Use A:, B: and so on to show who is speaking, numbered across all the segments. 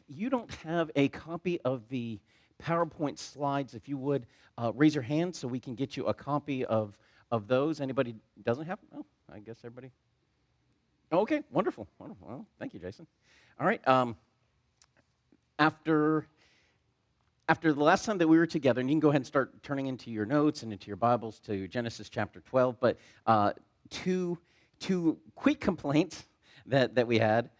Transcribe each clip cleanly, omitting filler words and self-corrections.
A: you don't have a copy of the PowerPoint slides, if you would raise your hand so we can get you a copy of those. Anybody doesn't have? Oh, I guess everybody. Okay, wonderful, wonderful. Well, thank you, Jason. All right. After the last time that we were together, and you can go ahead and start turning into your notes and into your Bibles to Genesis chapter 12, but two quick complaints that we had.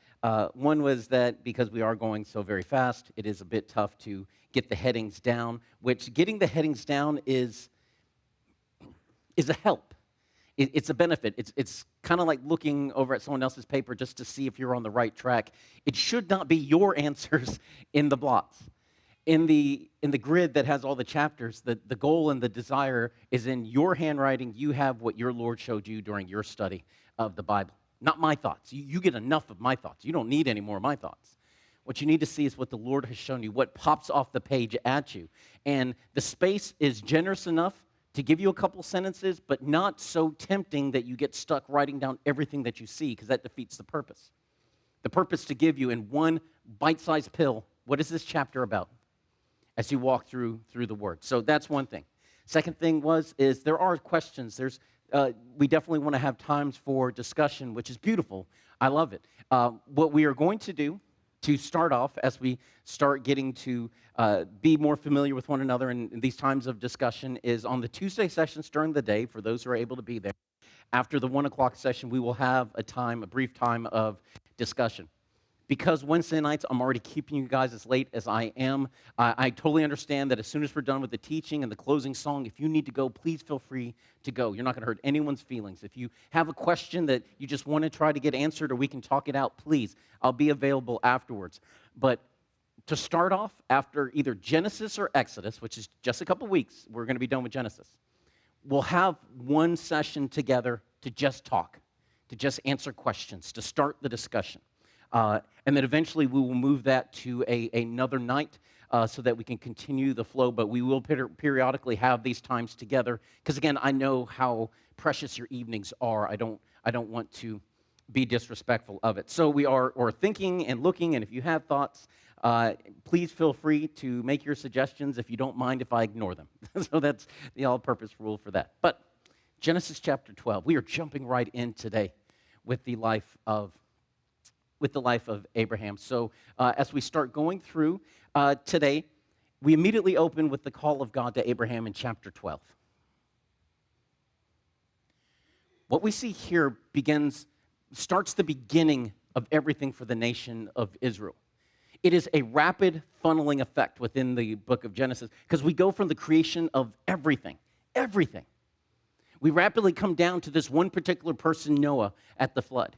A: One was that because we are going so very fast, it is a bit tough to get the headings down, which getting the headings down is a help. It's a benefit. It's kind of like looking over at someone else's paper just to see if you're on the right track. It should not be your answers in the blots. In the grid that has all the chapters, the goal and the desire is in your handwriting. You have what your Lord showed you during your study of the Bible. Not my thoughts. You get enough of my thoughts. You don't need any more of my thoughts. What you need to see is what the Lord has shown you, what pops off the page at you. And the space is generous enough to give you a couple sentences, but not so tempting that you get stuck writing down everything that you see, because that defeats the purpose. The purpose to give you in one bite-sized pill, what is this chapter about, as you walk through the Word. So that's one thing. Second thing is there are questions. We definitely want to have times for discussion, which is beautiful. I love it. What we are going to do to start off, as we start getting to be more familiar with one another in these times of discussion, is on the Tuesday sessions during the day, for those who are able to be there. After the 1 o'clock session, we will have a brief time of discussion. Because Wednesday nights, I'm already keeping you guys as late as I am. I totally understand that as soon as we're done with the teaching and the closing song, if you need to go, please feel free to go. You're not going to hurt anyone's feelings. If you have a question that you just want to try to get answered or we can talk it out, please. I'll be available afterwards. But to start off, after either Genesis or Exodus, which is just a couple weeks, we're going to be done with Genesis, we'll have one session together to just talk, to just answer questions, to start the discussion. And then eventually we will move that to another night so that we can continue the flow, but we will periodically have these times together, because again, I know how precious your evenings are. I don't want to be disrespectful of it. So we are thinking and looking, and if you have thoughts, please feel free to make your suggestions if you don't mind if I ignore them. So that's the all-purpose rule for that. But Genesis chapter 12, we are jumping right in today with the life of Abraham. So as we start going through today, we immediately open with the call of God to Abraham in chapter 12. What we see here starts the beginning of everything for the nation of Israel. It is a rapid funneling effect within the book of Genesis, because we go from the creation of everything. We rapidly come down to this one particular person, Noah, at the flood.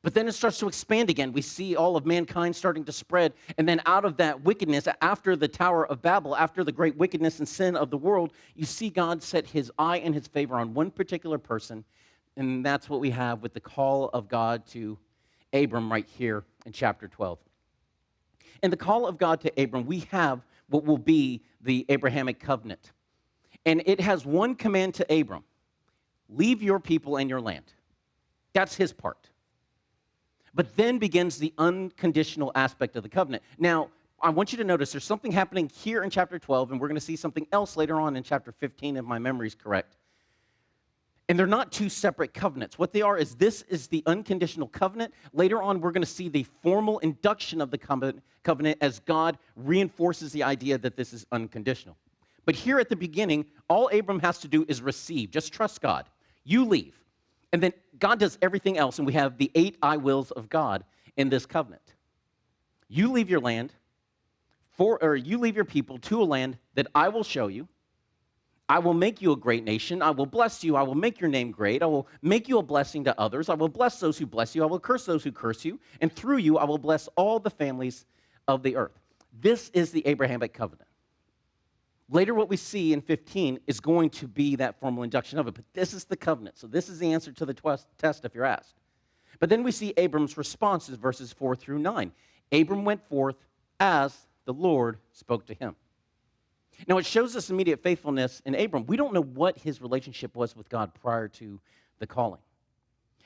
A: But then it starts to expand again. We see all of mankind starting to spread. And then out of that wickedness, after the Tower of Babel, after the great wickedness and sin of the world, you see God set his eye and his favor on one particular person. And that's what we have with the call of God to Abram right here in chapter 12. In the call of God to Abram, we have what will be the Abrahamic Covenant. And it has one command to Abram: leave your people and your land. That's his part. But then begins the unconditional aspect of the covenant. Now, I want you to notice there's something happening here in chapter 12, and we're going to see something else later on in chapter 15, if my memory is correct. And they're not two separate covenants. What they are is, this is the unconditional covenant. Later on, we're going to see the formal induction of the covenant as God reinforces the idea that this is unconditional. But here at the beginning, all Abram has to do is receive. Just trust God. You leave. And then God does everything else, and we have the 8 I wills of God in this covenant. You leave your land, you leave your people to a land that I will show you. I will make you a great nation. I will bless you. I will make your name great. I will make you a blessing to others. I will bless those who bless you. I will curse those who curse you. And through you, I will bless all the families of the earth. This is the Abrahamic Covenant. Later, what we see in 15 is going to be that formal induction of it, but this is the covenant. So this is the answer to the test if you're asked. But then we see Abram's responses, verses 4 through 9. Abram went forth as the Lord spoke to him. Now, it shows us immediate faithfulness in Abram. We don't know what his relationship was with God prior to the calling.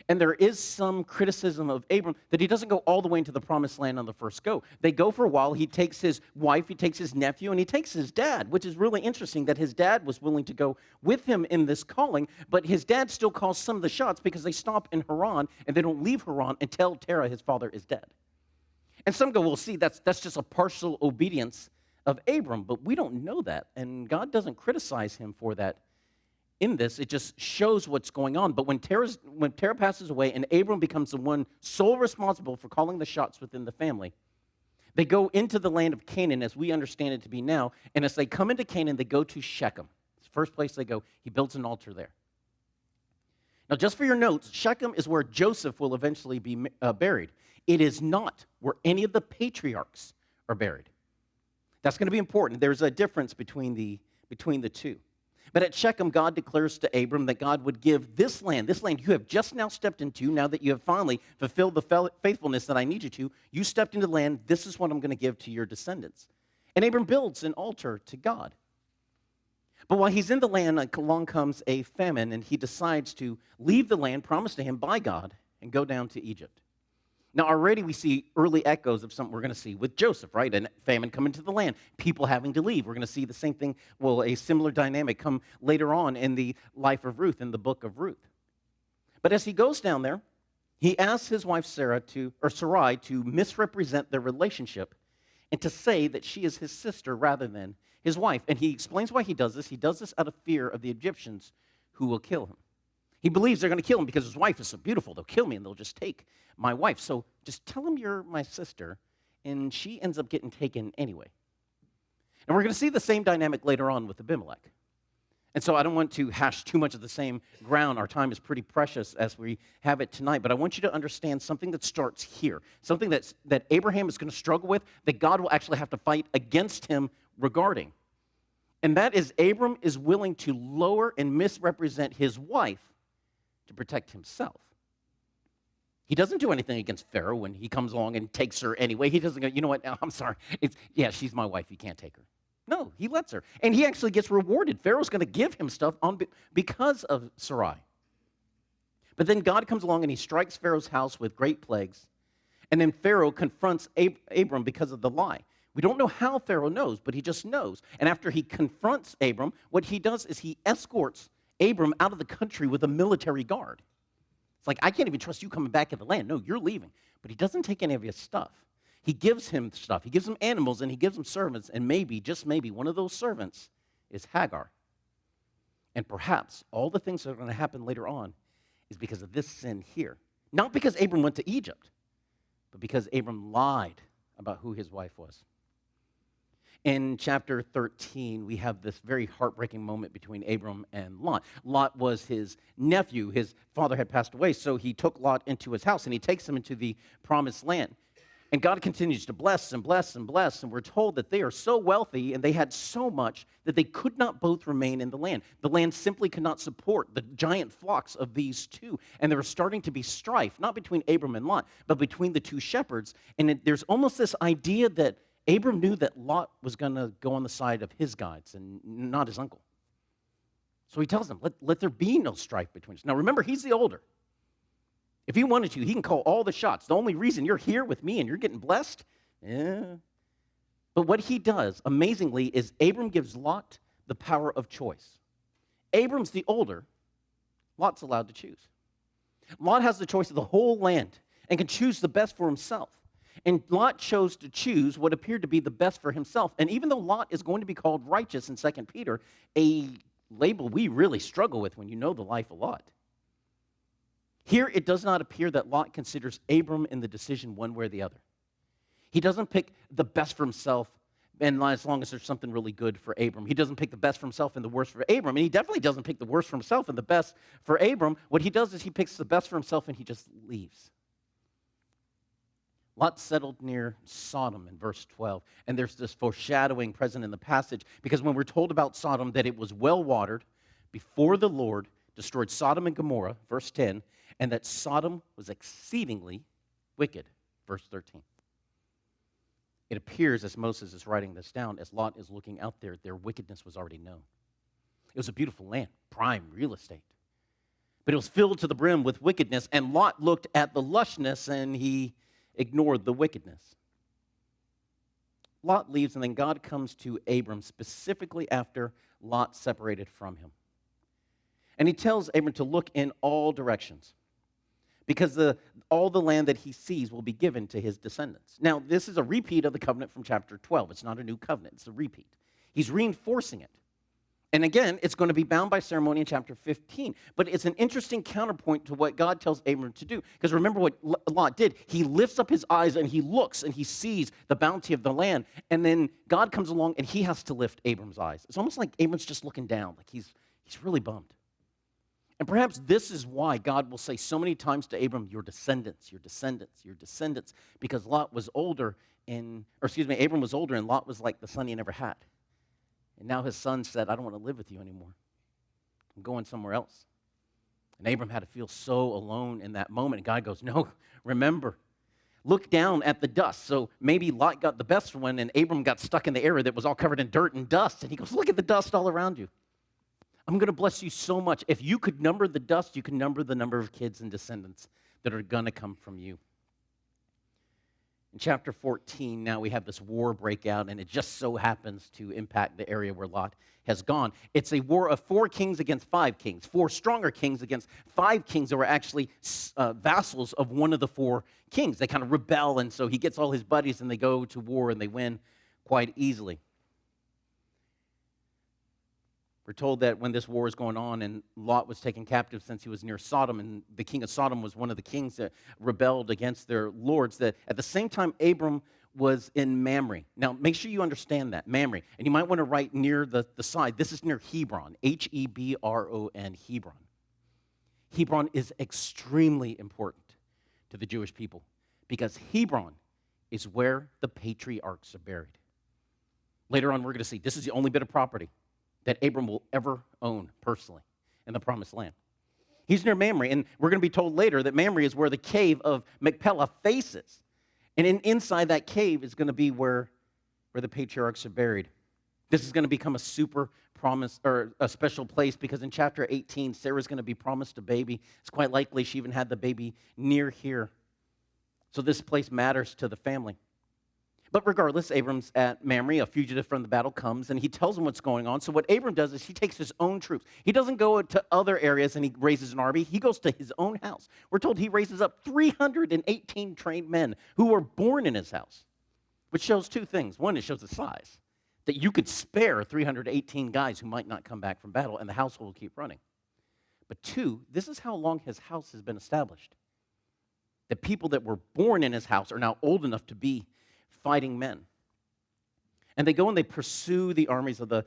A: And there is some criticism of Abram that he doesn't go all the way into the promised land on the first go. They go for a while. He takes his wife, he takes his nephew, and he takes his dad, which is really interesting that his dad was willing to go with him in this calling, but his dad still calls some of the shots because they stop in Haran and they don't leave Haran until Terah, his father, is dead. And some go, well, see, that's just a partial obedience of Abram, but we don't know that, and God doesn't criticize him for that. In this, it just shows what's going on. But when Terah passes away and Abram becomes the one sole responsible for calling the shots within the family, they go into the land of Canaan as we understand it to be now. And as they come into Canaan, they go to Shechem. It's the first place they go. He builds an altar there. Now, just for your notes, Shechem is where Joseph will eventually be buried. It is not where any of the patriarchs are buried. That's going to be important. There's a difference between the two. But at Shechem, God declares to Abram that God would give this land you have just now stepped into, now that you have finally fulfilled the faithfulness that I need you to, you stepped into the land, this is what I'm going to give to your descendants. And Abram builds an altar to God. But while he's in the land, along comes a famine, and he decides to leave the land promised to him by God and go down to Egypt. Now, already we see early echoes of something we're going to see with Joseph, right? And famine coming to the land, people having to leave. We're going to see the same thing, a similar dynamic come later on in the life of Ruth, in the book of Ruth. But as he goes down there, he asks his wife Sarai to misrepresent their relationship and to say that she is his sister rather than his wife. And he explains why he does this. He does this out of fear of the Egyptians who will kill him. He believes they're going to kill him because his wife is so beautiful. They'll kill me and they'll just take my wife. So just tell him you're my sister, and she ends up getting taken anyway. And we're going to see the same dynamic later on with Abimelech. And so I don't want to hash too much of the same ground. Our time is pretty precious as we have it tonight. But I want you to understand something that starts here, something that Abraham is going to struggle with, that God will actually have to fight against him regarding. And that is Abram is willing to lower and misrepresent his wife to protect himself. He doesn't do anything against Pharaoh when he comes along and takes her anyway. He doesn't go, you know what, I'm sorry. She's my wife. You can't take her. No, he lets her. And he actually gets rewarded. Pharaoh's going to give him stuff because of Sarai. But then God comes along and he strikes Pharaoh's house with great plagues. And then Pharaoh confronts Abram because of the lie. We don't know how Pharaoh knows, but he just knows. And after he confronts Abram, what he does is he escorts Abram out of the country with a military guard. It's like, I can't even trust you coming back in the land. No, you're leaving. But he doesn't take any of his stuff. He gives him stuff. He gives him animals, and he gives him servants, and maybe, just maybe, one of those servants is Hagar. And perhaps all the things that are going to happen later on is because of this sin here. Not because Abram went to Egypt, but because Abram lied about who his wife was. In chapter 13, we have this very heartbreaking moment between Abram and Lot. Lot was his nephew. His father had passed away, so he took Lot into his house, and he takes him into the promised land. And God continues to bless and bless and bless, and we're told that they are so wealthy and they had so much that they could not both remain in the land. The land simply could not support the giant flocks of these two, and there was starting to be strife, not between Abram and Lot, but between the two shepherds. And there's almost this idea that Abram knew that Lot was going to go on the side of his guides and not his uncle. So he tells them, let there be no strife between us. Now remember, he's the older. If he wanted to, he can call all the shots. The only reason you're here with me and you're getting blessed, But what he does, amazingly, is Abram gives Lot the power of choice. Abram's the older. Lot's allowed to choose. Lot has the choice of the whole land and can choose the best for himself. And Lot chose to choose what appeared to be the best for himself. And even though Lot is going to be called righteous in 2 Peter, a label we really struggle with when you know the life of Lot. Here, it does not appear that Lot considers Abram in the decision one way or the other. He doesn't pick the best for himself, and as long as there's something really good for Abram. He doesn't pick the best for himself and the worst for Abram. And he definitely doesn't pick the worst for himself and the best for Abram. What he does is he picks the best for himself and he just leaves. Lot settled near Sodom in verse 12. And there's this foreshadowing present in the passage, because when we're told about Sodom that it was well watered before the Lord destroyed Sodom and Gomorrah, verse 10, and that Sodom was exceedingly wicked, verse 13. It appears, as Moses is writing this down, as Lot is looking out there, their wickedness was already known. It was a beautiful land, prime real estate. but it was filled to the brim with wickedness. And Lot looked at the lushness, and he ignored the wickedness. Lot leaves, and then God comes to Abram specifically after Lot separated from him. And he tells Abram to look in all directions, because all the land that he sees will be given to his descendants. Now, this is a repeat of the covenant from chapter 12. It's not a new covenant. It's a repeat. He's reinforcing it. And again, it's going to be bound by ceremony in chapter 15. But it's an interesting counterpoint to what God tells Abram to do. Because remember what Lot did. He lifts up his eyes and he looks and he sees the bounty of the land. And then God comes along and he has to lift Abram's eyes. It's almost like Abram's just looking down, like he's really bummed. And perhaps this is why God will say so many times to Abram, your descendants, your descendants, your descendants, because Abram was older and Lot was like the son he never had. And now his son said, I don't want to live with you anymore. I'm going somewhere else. And Abram had to feel so alone in that moment. And God goes, no, remember, look down at the dust. So maybe Lot got the best one and Abram got stuck in the area that was all covered in dirt and dust. And he goes, look at the dust all around you. I'm going to bless you so much. If you could number the dust, you can number the number of kids and descendants that are going to come from you. In chapter 14, now we have this war break out, and it just so happens to impact the area where Lot has gone. It's a war of 4 kings against 5 kings, 4 stronger kings against 5 kings that were actually vassals of one of the 4 kings. They kind of rebel, and so he gets all his buddies, and they go to war, and they win quite easily. We're told that when this war is going on and Lot was taken captive since he was near Sodom, and the king of Sodom was one of the kings that rebelled against their lords, that at the same time Abram was in Mamre. Now, make sure you understand that, Mamre. And you might want to write near the side. This is near Hebron, Hebron, Hebron. Hebron is extremely important to the Jewish people because Hebron is where the patriarchs are buried. Later on, we're going to see this is the only bit of property that Abram will ever own personally in the Promised Land. He's near Mamre, and we're going to be told later that Mamre is where the cave of Machpelah faces. And inside that cave is going to be where the patriarchs are buried. This is going to become a super promise or a special place because in chapter 18, Sarah's going to be promised a baby. It's quite likely she even had the baby near here. So this place matters to the family. But regardless, Abram's at Mamre, a fugitive from the battle comes, and he tells him what's going on. So what Abram does is he takes his own troops. He doesn't go to other areas and he raises an army. He goes to his own house. We're told he raises up 318 trained men who were born in his house, which shows 2 things. One, it shows the size, that you could spare 318 guys who might not come back from battle, and the household will keep running. But 2, this is how long his house has been established. The people that were born in his house are now old enough to be fighting men. And they go and they pursue the armies of the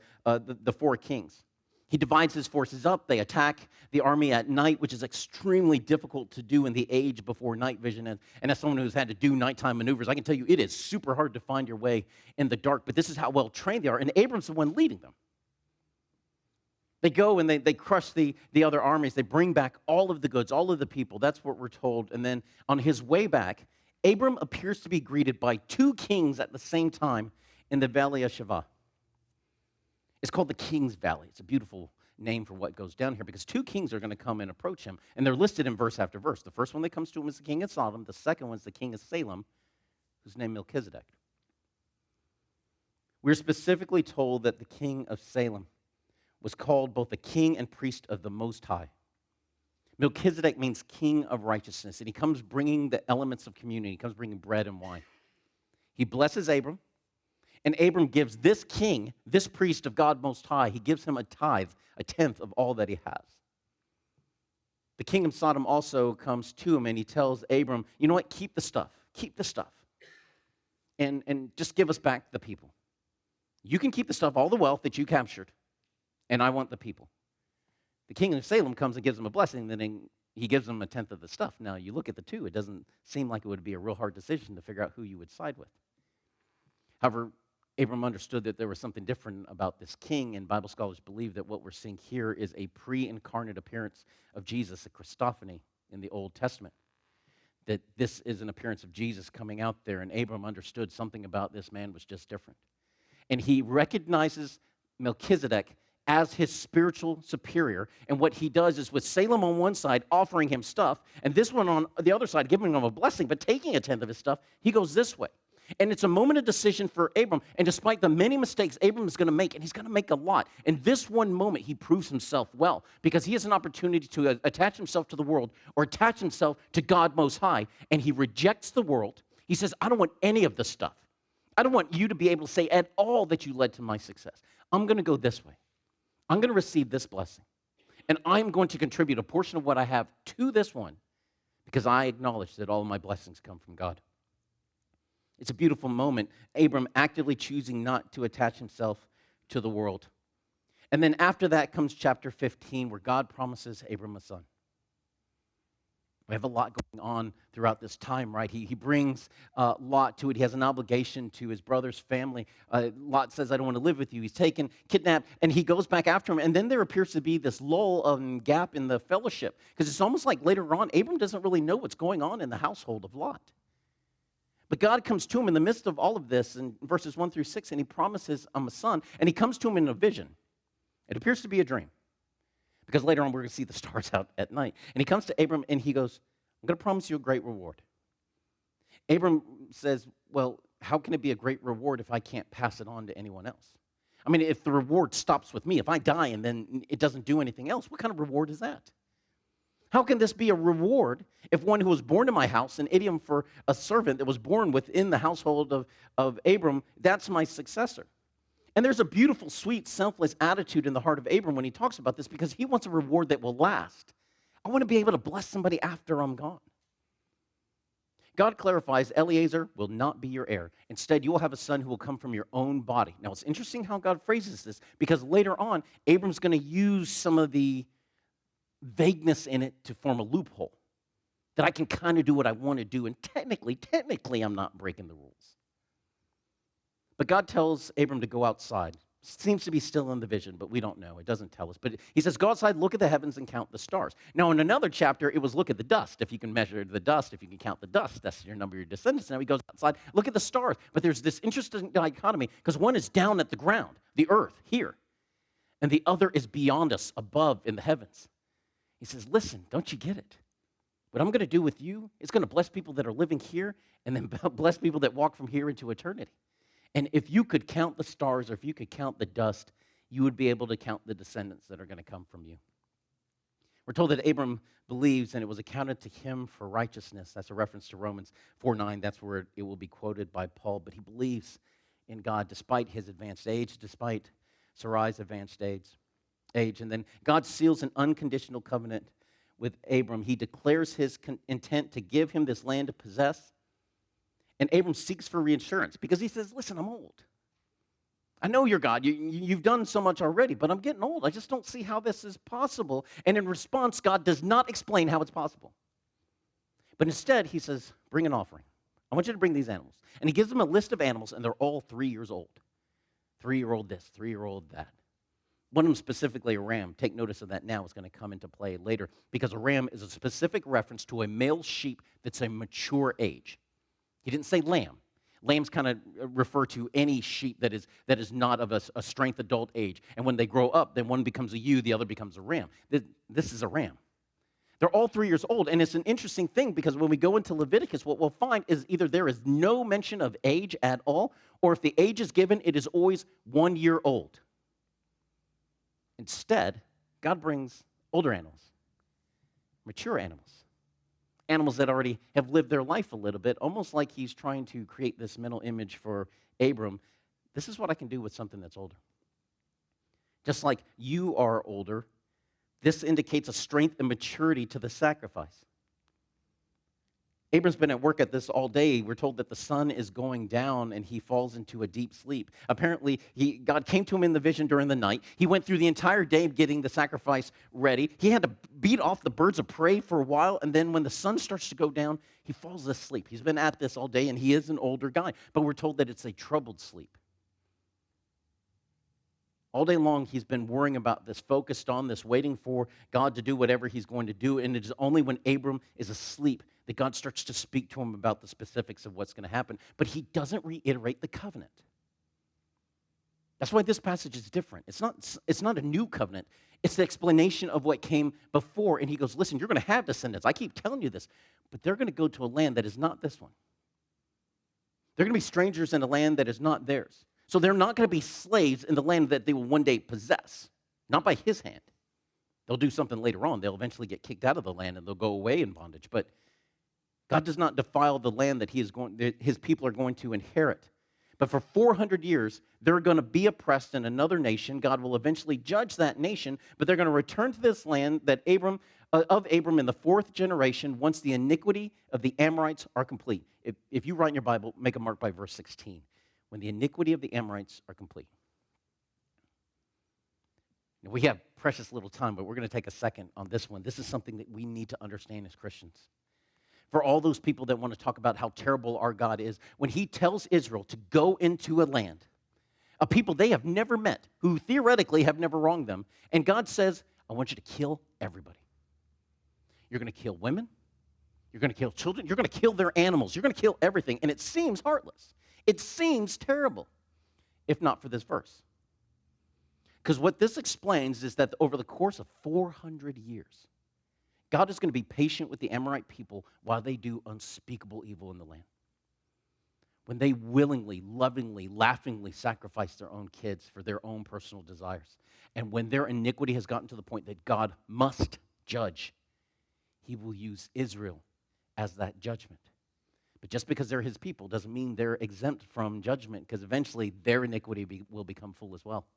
A: 4 kings. He divides his forces up. They attack the army at night, which is extremely difficult to do in the age before night vision. And as someone who's had to do nighttime maneuvers, I can tell you it is super hard to find your way in the dark. But this is how well trained they are. And Abram's the one leading them. They go and they crush the other armies. They bring back all of the goods, all of the people. That's what we're told. And then on his way back, Abram appears to be greeted by 2 kings at the same time in the Valley of Shavah. It's called the King's Valley. It's a beautiful name for what goes down here because 2 kings are going to come and approach him, and they're listed in verse after verse. The first one that comes to him is the king of Sodom. The second one is the king of Salem, who's named Melchizedek. We're specifically told that the king of Salem was called both the king and priest of the Most High. Melchizedek means king of righteousness, and he comes bringing the elements of communion. He comes bringing bread and wine. He blesses Abram, and Abram gives this king, this priest of God Most High, he gives him a tithe, a tenth of all that he has. The king of Sodom also comes to him, and he tells Abram, you know what, keep the stuff, and just give us back the people. You can keep the stuff, all the wealth that you captured, and I want the people. The king of Salem comes and gives him a blessing, then he gives him a tenth of the stuff. Now, you look at the 2, it doesn't seem like it would be a real hard decision to figure out who you would side with. However, Abram understood that there was something different about this king, and Bible scholars believe that what we're seeing here is a pre-incarnate appearance of Jesus, a Christophany in the Old Testament. That this is an appearance of Jesus coming out there, and Abram understood something about this man was just different. And he recognizes Melchizedek as his spiritual superior. And what he does is with Salem on one side offering him stuff, and this one on the other side giving him a blessing, but taking a tenth of his stuff, he goes this way. And it's a moment of decision for Abram. And despite the many mistakes Abram is going to make, and he's going to make a lot, in this one moment, he proves himself well because he has an opportunity to attach himself to the world or attach himself to God Most High. And he rejects the world. He says, I don't want any of this stuff. I don't want you to be able to say at all that you led to my success. I'm going to go this way. I'm going to receive this blessing. And I'm going to contribute a portion of what I have to this one because I acknowledge that all of my blessings come from God. It's a beautiful moment. Abram actively choosing not to attach himself to the world. And then after that comes chapter 15, where God promises Abram a son. We have a lot going on throughout this time, right? He brings Lot to it. He has an obligation to his brother's family. Lot says, I don't want to live with you. He's taken, kidnapped, and he goes back after him. And then there appears to be this lull and gap in the fellowship, because it's almost like later on, Abram doesn't really know what's going on in the household of Lot. But God comes to him in the midst of all of this in verses 1 through 6, and he promises him a son, and he comes to him in a vision. It appears to be a dream, because later on we're going to see the stars out at night. And he comes to Abram, and he goes, I'm going to promise you a great reward. Abram says, well, how can it be a great reward if I can't pass it on to anyone else? I mean, if the reward stops with me, if I die and then it doesn't do anything else, what kind of reward is that? How can this be a reward if one who was born in my house, an idiom for a servant that was born within the household of Abram, that's my successor? And there's a beautiful, sweet, selfless attitude in the heart of Abram when he talks about this, because he wants a reward that will last. I want to be able to bless somebody after I'm gone. God clarifies, Eliezer will not be your heir. Instead, you will have a son who will come from your own body. Now, it's interesting how God phrases this, because later on, Abram's going to use some of the vagueness in it to form a loophole, that I can kind of do what I want to do, and technically, I'm not breaking the rules. But God tells Abram to go outside. Seems to be still in the vision, but we don't know. It doesn't tell us. But he says, go outside, look at the heavens, and count the stars. Now, in another chapter, it was look at the dust. If you can measure the dust, if you can count the dust, that's your number of your descendants. Now he goes outside, look at the stars. But there's this interesting dichotomy, because one is down at the ground, the earth, here, and the other is beyond us, above in the heavens. He says, listen, don't you get it? What I'm going to do with you is going to bless people that are living here, and then bless people that walk from here into eternity. And if you could count the stars, or if you could count the dust, you would be able to count the descendants that are going to come from you. We're told that Abram believes, and it was accounted to him for righteousness. That's a reference to Romans 4:9. That's where it will be quoted by Paul. But he believes in God despite his advanced age, despite Sarai's advanced age. And then God seals an unconditional covenant with Abram. He declares his intent to give him this land to possess. And Abram seeks for reassurance because he says, listen, I'm old. I know you're God. You've done so much already, but I'm getting old. I just don't see how this is possible. And in response, God does not explain how it's possible. But instead, he says, bring an offering. I want you to bring these animals. And he gives them a list of animals, and they're all 3 years old. 3-year-old this, 3-year-old that. One of them specifically a ram. Take notice of that now. It's going to come into play later, because a ram is a specific reference to a male sheep that's a mature age. He didn't say lamb. Lambs kind of refer to any sheep that is not of a strength adult age. And when they grow up, then one becomes a ewe, the other becomes a ram. This is a ram. They're all 3 years old. And it's an interesting thing, because when we go into Leviticus, what we'll find is either there is no mention of age at all, or if the age is given, it is always 1 year old. Instead, God brings older animals, mature animals. Animals that already have lived their life a little bit, almost like he's trying to create this mental image for Abram. This is what I can do with something that's older. Just like you are older, this indicates a strength and maturity to the sacrifice. Abram's been at work at this all day. We're told that the sun is going down and he falls into a deep sleep. Apparently, God came to him in the vision during the night. He went through the entire day getting the sacrifice ready. He had to beat off the birds of prey for a while, and then when the sun starts to go down, he falls asleep. He's been at this all day, and he is an older guy, but we're told that it's a troubled sleep. All day long, he's been worrying about this, focused on this, waiting for God to do whatever he's going to do, and it is only when Abram is asleep that God starts to speak to him about the specifics of what's going to happen. But he doesn't reiterate the covenant. That's why this passage is different. It's not a new covenant. It's the explanation of what came before. And he goes, listen, you're going to have descendants. I keep telling you this. But they're going to go to a land that is not this one. They're going to be strangers in a land that is not theirs. So they're not going to be slaves in the land that they will one day possess. Not by his hand. They'll do something later on. They'll eventually get kicked out of the land and they'll go away in bondage. But God does not defile the land that his people are going to inherit. But for 400 years, they're going to be oppressed in another nation. God will eventually judge that nation, but they're going to return to this land that Abram in the fourth generation once the iniquity of the Amorites are complete. If you write in your Bible, make a mark by verse 16. When the iniquity of the Amorites are complete. Now, we have precious little time, but we're going to take a second on this one. This is something that we need to understand as Christians. For all those people that want to talk about how terrible our God is, when he tells Israel to go into a land, a people they have never met, who theoretically have never wronged them, and God says, I want you to kill everybody. You're going to kill women. You're going to kill children. You're going to kill their animals. You're going to kill everything. And it seems heartless. It seems terrible, if not for this verse. Because what this explains is that over the course of 400 years, God is going to be patient with the Amorite people while they do unspeakable evil in the land. When they willingly, lovingly, laughingly sacrifice their own kids for their own personal desires. And when their iniquity has gotten to the point that God must judge, he will use Israel as that judgment. But just because they're his people doesn't mean they're exempt from judgment, because eventually their iniquity will become full as well.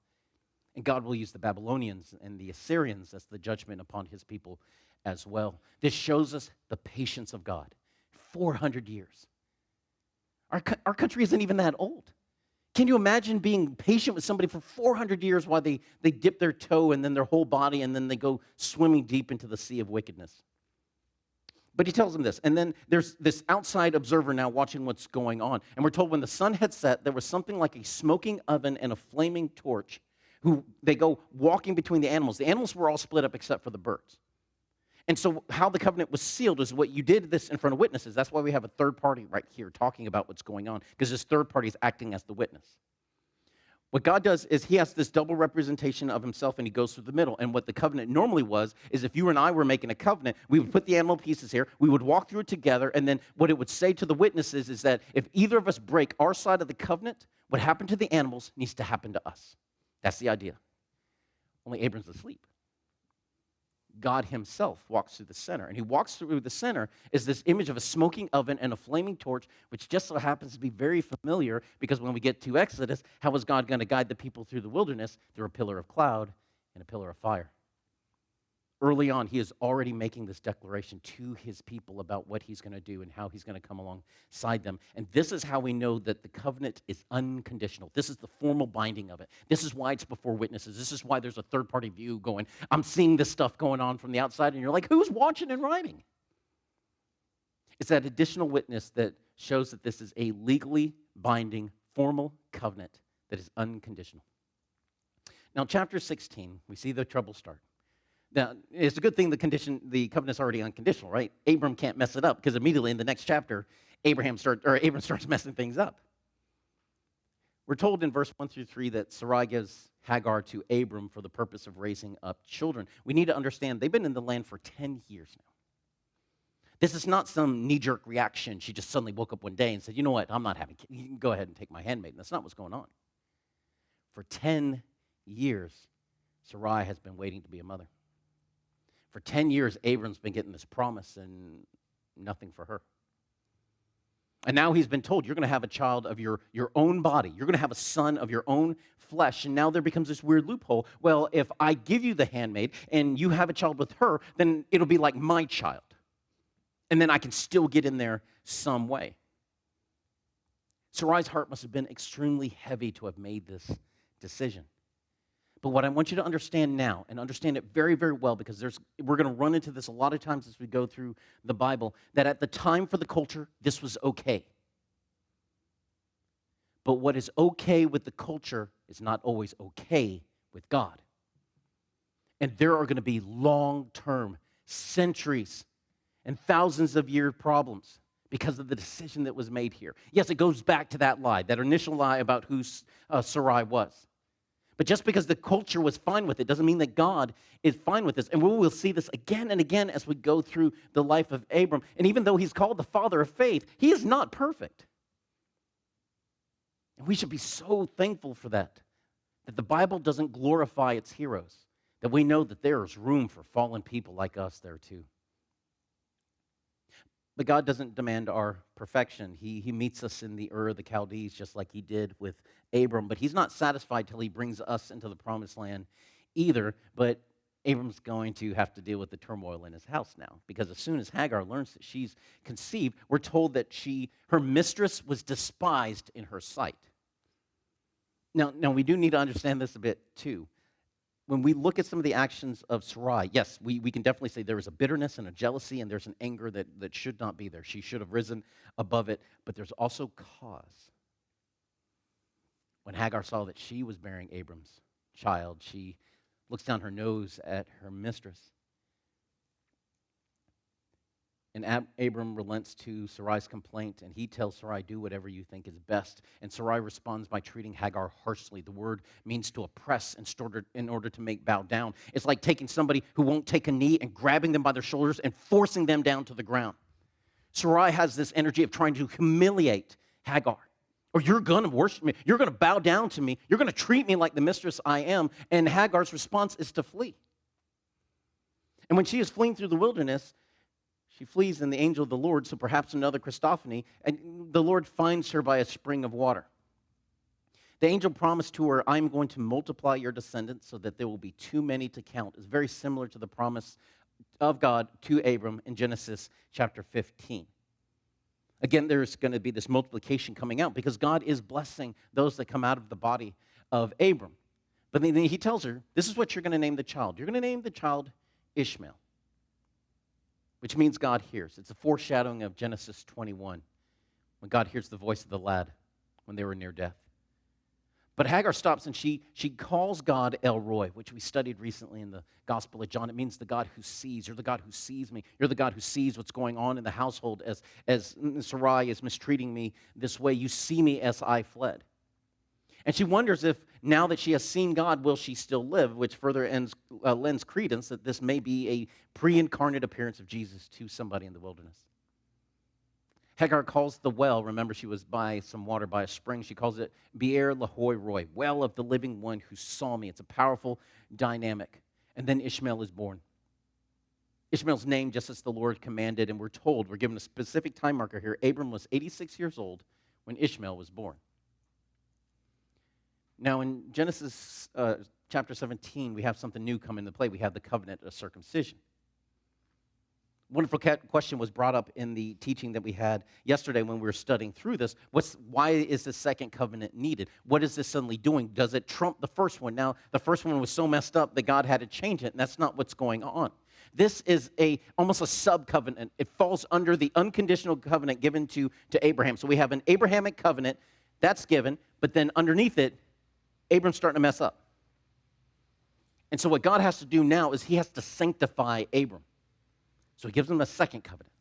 A: And God will use the Babylonians and the Assyrians as the judgment upon his people as well. This shows us the patience of God. 400 years. Our country isn't even that old. Can you imagine being patient with somebody for 400 years while they dip their toe and then their whole body and then they go swimming deep into the sea of wickedness? But he tells them this. And then there's this outside observer now watching what's going on. And we're told when the sun had set, there was something like a smoking oven and a flaming torch. They go walking between the animals. The animals were all split up except for the birds. And so how the covenant was sealed is what you did this in front of witnesses. That's why we have a third party right here talking about what's going on, because this third party is acting as the witness. What God does is he has this double representation of himself, and he goes through the middle. And what the covenant normally was is if you and I were making a covenant, we would put the animal pieces here, we would walk through it together, and then what it would say to the witnesses is that if either of us break our side of the covenant, what happened to the animals needs to happen to us. That's the idea. Only Abram's asleep. God himself walks through the center. And he walks through the center is this image of a smoking oven and a flaming torch, which just so happens to be very familiar because when we get to Exodus, how was God going to guide the people through the wilderness? Through a pillar of cloud and a pillar of fire. Early on, he is already making this declaration to his people about what he's going to do and how he's going to come alongside them. And this is how we know that the covenant is unconditional. This is the formal binding of it. This is why it's before witnesses. This is why there's a third-party view going, I'm seeing this stuff going on from the outside, and you're like, who's watching and writing? It's that additional witness that shows that this is a legally binding, formal covenant that is unconditional. Now, chapter 16, we see the trouble start. Now, it's a good thing the covenant's already unconditional, right? Abram can't mess it up because immediately in the next chapter, Abram starts messing things up. We're told in verse 1 through 3 that Sarai gives Hagar to Abram for the purpose of raising up children. We need to understand they've been in the land for 10 years now. This is not some knee-jerk reaction. She just suddenly woke up one day and said, you know what, I'm not having kids. You can go ahead and take my handmaiden. That's not what's going on. For 10 years, Sarai has been waiting to be a mother. For 10 years, Abram's been getting this promise and nothing for her. And now he's been told, you're going to have a child of your own body. You're going to have a son of your own flesh. And now there becomes this weird loophole. Well, if I give you the handmaid and you have a child with her, then it'll be like my child. And then I can still get in there some way. Sarai's heart must have been extremely heavy to have made this decision. But what I want you to understand now, and understand it very, very well, because we're going to run into this a lot of times as we go through the Bible, that at the time for the culture, this was okay. But what is okay with the culture is not always okay with God. And there are going to be long-term, centuries, and thousands of year problems because of the decision that was made here. Yes, it goes back to that lie, that initial lie about who Sarai was. But just because the culture was fine with it doesn't mean that God is fine with this. And we will see this again and again as we go through the life of Abram. And even though he's called the father of faith, he is not perfect. And we should be so thankful for that the Bible doesn't glorify its heroes, that we know that there is room for fallen people like us there too. But God doesn't demand our perfection. He meets us in the Ur of the Chaldees just like he did with Abram. But he's not satisfied till he brings us into the promised land either. But Abram's going to have to deal with the turmoil in his house now. Because as soon as Hagar learns that she's conceived, we're told that her mistress was despised in her sight. Now we do need to understand this a bit too. When we look at some of the actions of Sarai, yes, we can definitely say there is a bitterness and a jealousy and there's an anger that should not be there. She should have risen above it, but there's also cause. When Hagar saw that she was bearing Abram's child, she looks down her nose at her mistress. And Abram relents to Sarai's complaint, and he tells Sarai, do whatever you think is best. And Sarai responds by treating Hagar harshly. The word means to oppress in order to make bow down. It's like taking somebody who won't take a knee and grabbing them by their shoulders and forcing them down to the ground. Sarai has this energy of trying to humiliate Hagar. Or you're going to worship me. You're going to bow down to me. You're going to treat me like the mistress I am. And Hagar's response is to flee. And when she is fleeing through the wilderness, she flees in the angel of the Lord, so perhaps another Christophany, and the Lord finds her by a spring of water. The angel promised to her, I'm going to multiply your descendants so that there will be too many to count. It's very similar to the promise of God to Abram in Genesis chapter 15. Again, there's going to be this multiplication coming out because God is blessing those that come out of the body of Abram. But then he tells her, this is what you're going to name the child. You're going to name the child Ishmael, which means God hears. It's a foreshadowing of Genesis 21, when God hears the voice of the lad when they were near death. But Hagar stops and she calls God El Roi, which we studied recently in the Gospel of John. It means the God who sees. You're the God who sees me. You're the God who sees what's going on in the household as Sarai is mistreating me this way. You see me as I fled. And she wonders if now that she has seen God, will she still live, which further lends credence that this may be a pre-incarnate appearance of Jesus to somebody in the wilderness. Hagar calls the well, remember she was by some water by a spring, she calls it Be'er Lahoi Roi, well of the living one who saw me. It's a powerful dynamic. And then Ishmael is born. Ishmael's name, just as the Lord commanded, and we're told, we're given a specific time marker here, Abram was 86 years old when Ishmael was born. Now, in Genesis chapter 17, we have something new come into play. We have the covenant of circumcision. Wonderful question was brought up in the teaching that we had yesterday when we were studying through this. Why is the second covenant needed? What is this suddenly doing? Does it trump the first one? Now, the first one was so messed up that God had to change it, and that's not what's going on. This is almost a sub-covenant. It falls under the unconditional covenant given to Abraham. So we have an Abrahamic covenant that's given, but then underneath it, Abram's starting to mess up. And so what God has to do now is he has to sanctify Abram. So he gives him a second covenant.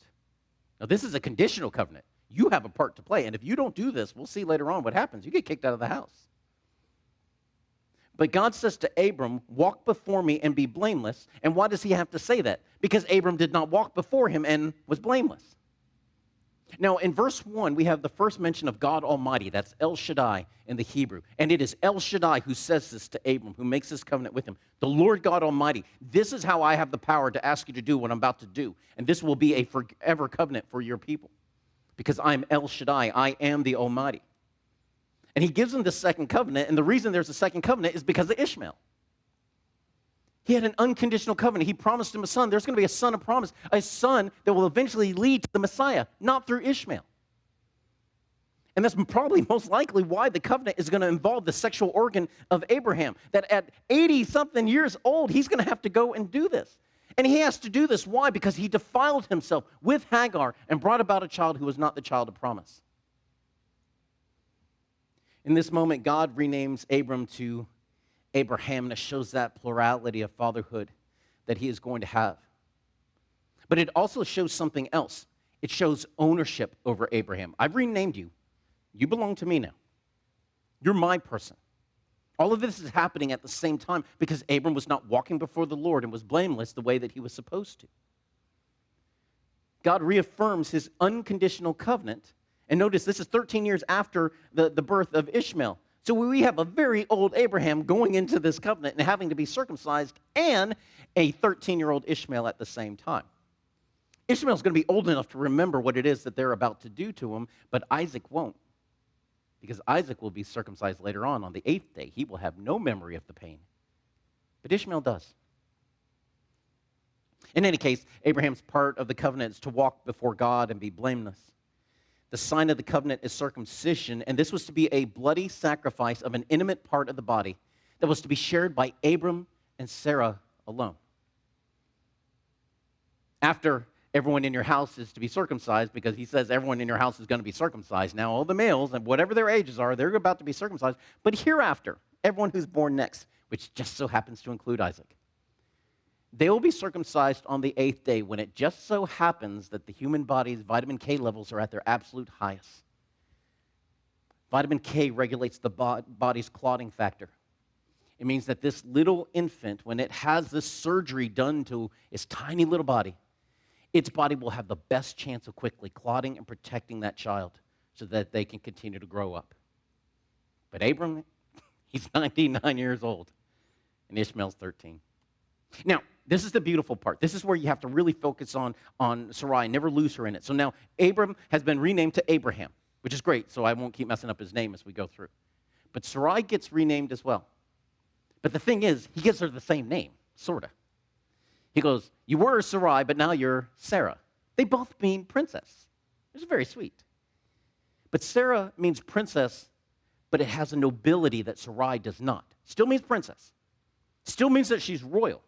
A: Now this is a conditional covenant. You have a part to play. And if you don't do this, we'll see later on what happens. You get kicked out of the house. But God says to Abram, walk before me and be blameless. And why does he have to say that? Because Abram did not walk before him and was blameless. Now, in verse 1, we have the first mention of God Almighty. That's El Shaddai in the Hebrew. And it is El Shaddai who says this to Abram, who makes this covenant with him. The Lord God Almighty, this is how I have the power to ask you to do what I'm about to do. And this will be a forever covenant for your people. Because I'm El Shaddai. I am the Almighty. And he gives them the second covenant. And the reason there's a second covenant is because of Ishmael. He had an unconditional covenant. He promised him a son. There's going to be a son of promise, a son that will eventually lead to the Messiah, not through Ishmael. And that's probably most likely why the covenant is going to involve the sexual organ of Abraham, that at 80-something years old, he's going to have to go and do this. And he has to do this. Why? Because he defiled himself with Hagar and brought about a child who was not the child of promise. In this moment, God renames Abram to Abraham, and it shows that plurality of fatherhood that he is going to have. But it also shows something else. It shows ownership over Abraham. I've renamed you. You belong to me now. You're my person. All of this is happening at the same time because Abram was not walking before the Lord and was blameless the way that he was supposed to. God reaffirms his unconditional covenant. And notice this is 13 years after the birth of Ishmael. So we have a very old Abraham going into this covenant and having to be circumcised, and a 13-year-old Ishmael at the same time. Ishmael's going to be old enough to remember what it is that they're about to do to him, but Isaac won't. Because Isaac will be circumcised later on the 8th day. He will have no memory of the pain. But Ishmael does. In any case, Abraham's part of the covenant is to walk before God and be blameless. The sign of the covenant is circumcision, and this was to be a bloody sacrifice of an intimate part of the body that was to be shared by Abram and Sarah alone. After everyone in your house is to be circumcised, because he says everyone in your house is going to be circumcised. Now, all the males, and whatever their ages are, they're about to be circumcised. But hereafter, everyone who's born next, which just so happens to include Isaac, they will be circumcised on the 8th day when it just so happens that the human body's vitamin K levels are at their absolute highest. Vitamin K regulates the body's clotting factor. It means that this little infant, when it has this surgery done to its tiny little body, its body will have the best chance of quickly clotting and protecting that child so that they can continue to grow up. But Abram, he's 99 years old, and Ishmael's 13. Now, this is the beautiful part. This is where you have to really focus on Sarai, never lose her in it. So now Abram has been renamed to Abraham, which is great, so I won't keep messing up his name as we go through. But Sarai gets renamed as well. But the thing is, he gives her the same name, sort of. He goes, you were Sarai, but now you're Sarah. They both mean princess. It's very sweet. But Sarah means princess, but it has a nobility that Sarai does not. Still means princess. Still means that she's royal.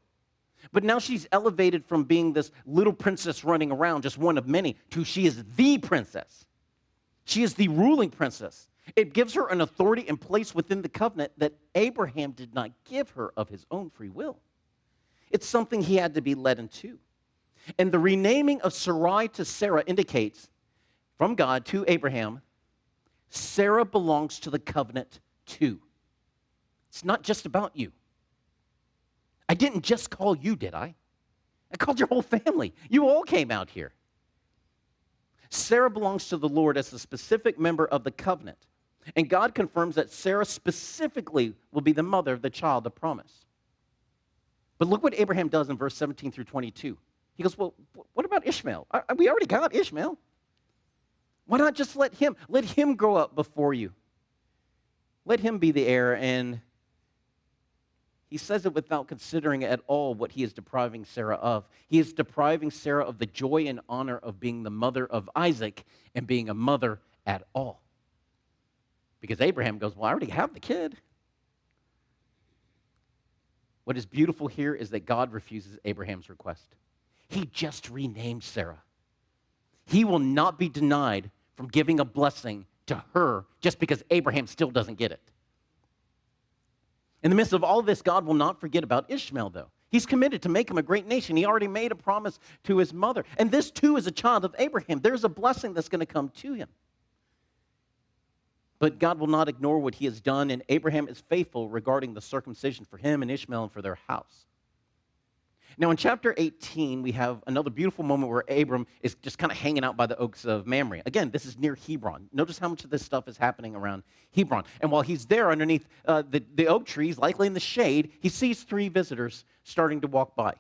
A: But now she's elevated from being this little princess running around, just one of many, to she is the princess. She is the ruling princess. It gives her an authority and place within the covenant that Abraham did not give her of his own free will. It's something he had to be led into. And the renaming of Sarai to Sarah indicates, from God to Abraham, Sarah belongs to the covenant too. It's not just about you. I didn't just call you, did I? I called your whole family. You all came out here. Sarah belongs to the Lord as a specific member of the covenant. And God confirms that Sarah specifically will be the mother of the child of promise. But look what Abraham does in verse 17 through 22. He goes, well, what about Ishmael? We already got Ishmael. Why not just let him grow up before you? Let him be the heir. And he says it without considering at all what he is depriving Sarah of. He is depriving Sarah of the joy and honor of being the mother of Isaac and being a mother at all. Because Abraham goes, well, I already have the kid. What is beautiful here is that God refuses Abraham's request. He just renamed Sarah. He will not be denied from giving a blessing to her just because Abraham still doesn't get it. In the midst of all this, God will not forget about Ishmael, though. He's committed to make him a great nation. He already made a promise to his mother. And this, too, is a child of Abraham. There's a blessing that's going to come to him. But God will not ignore what he has done, and Abraham is faithful regarding the circumcision for him and Ishmael and for their house. Now, in chapter 18, we have another beautiful moment where Abram is just kind of hanging out by the oaks of Mamre. Again, this is near Hebron. Notice how much of this stuff is happening around Hebron. And while he's there underneath the oak trees, likely in the shade, he sees 3 visitors starting to walk by.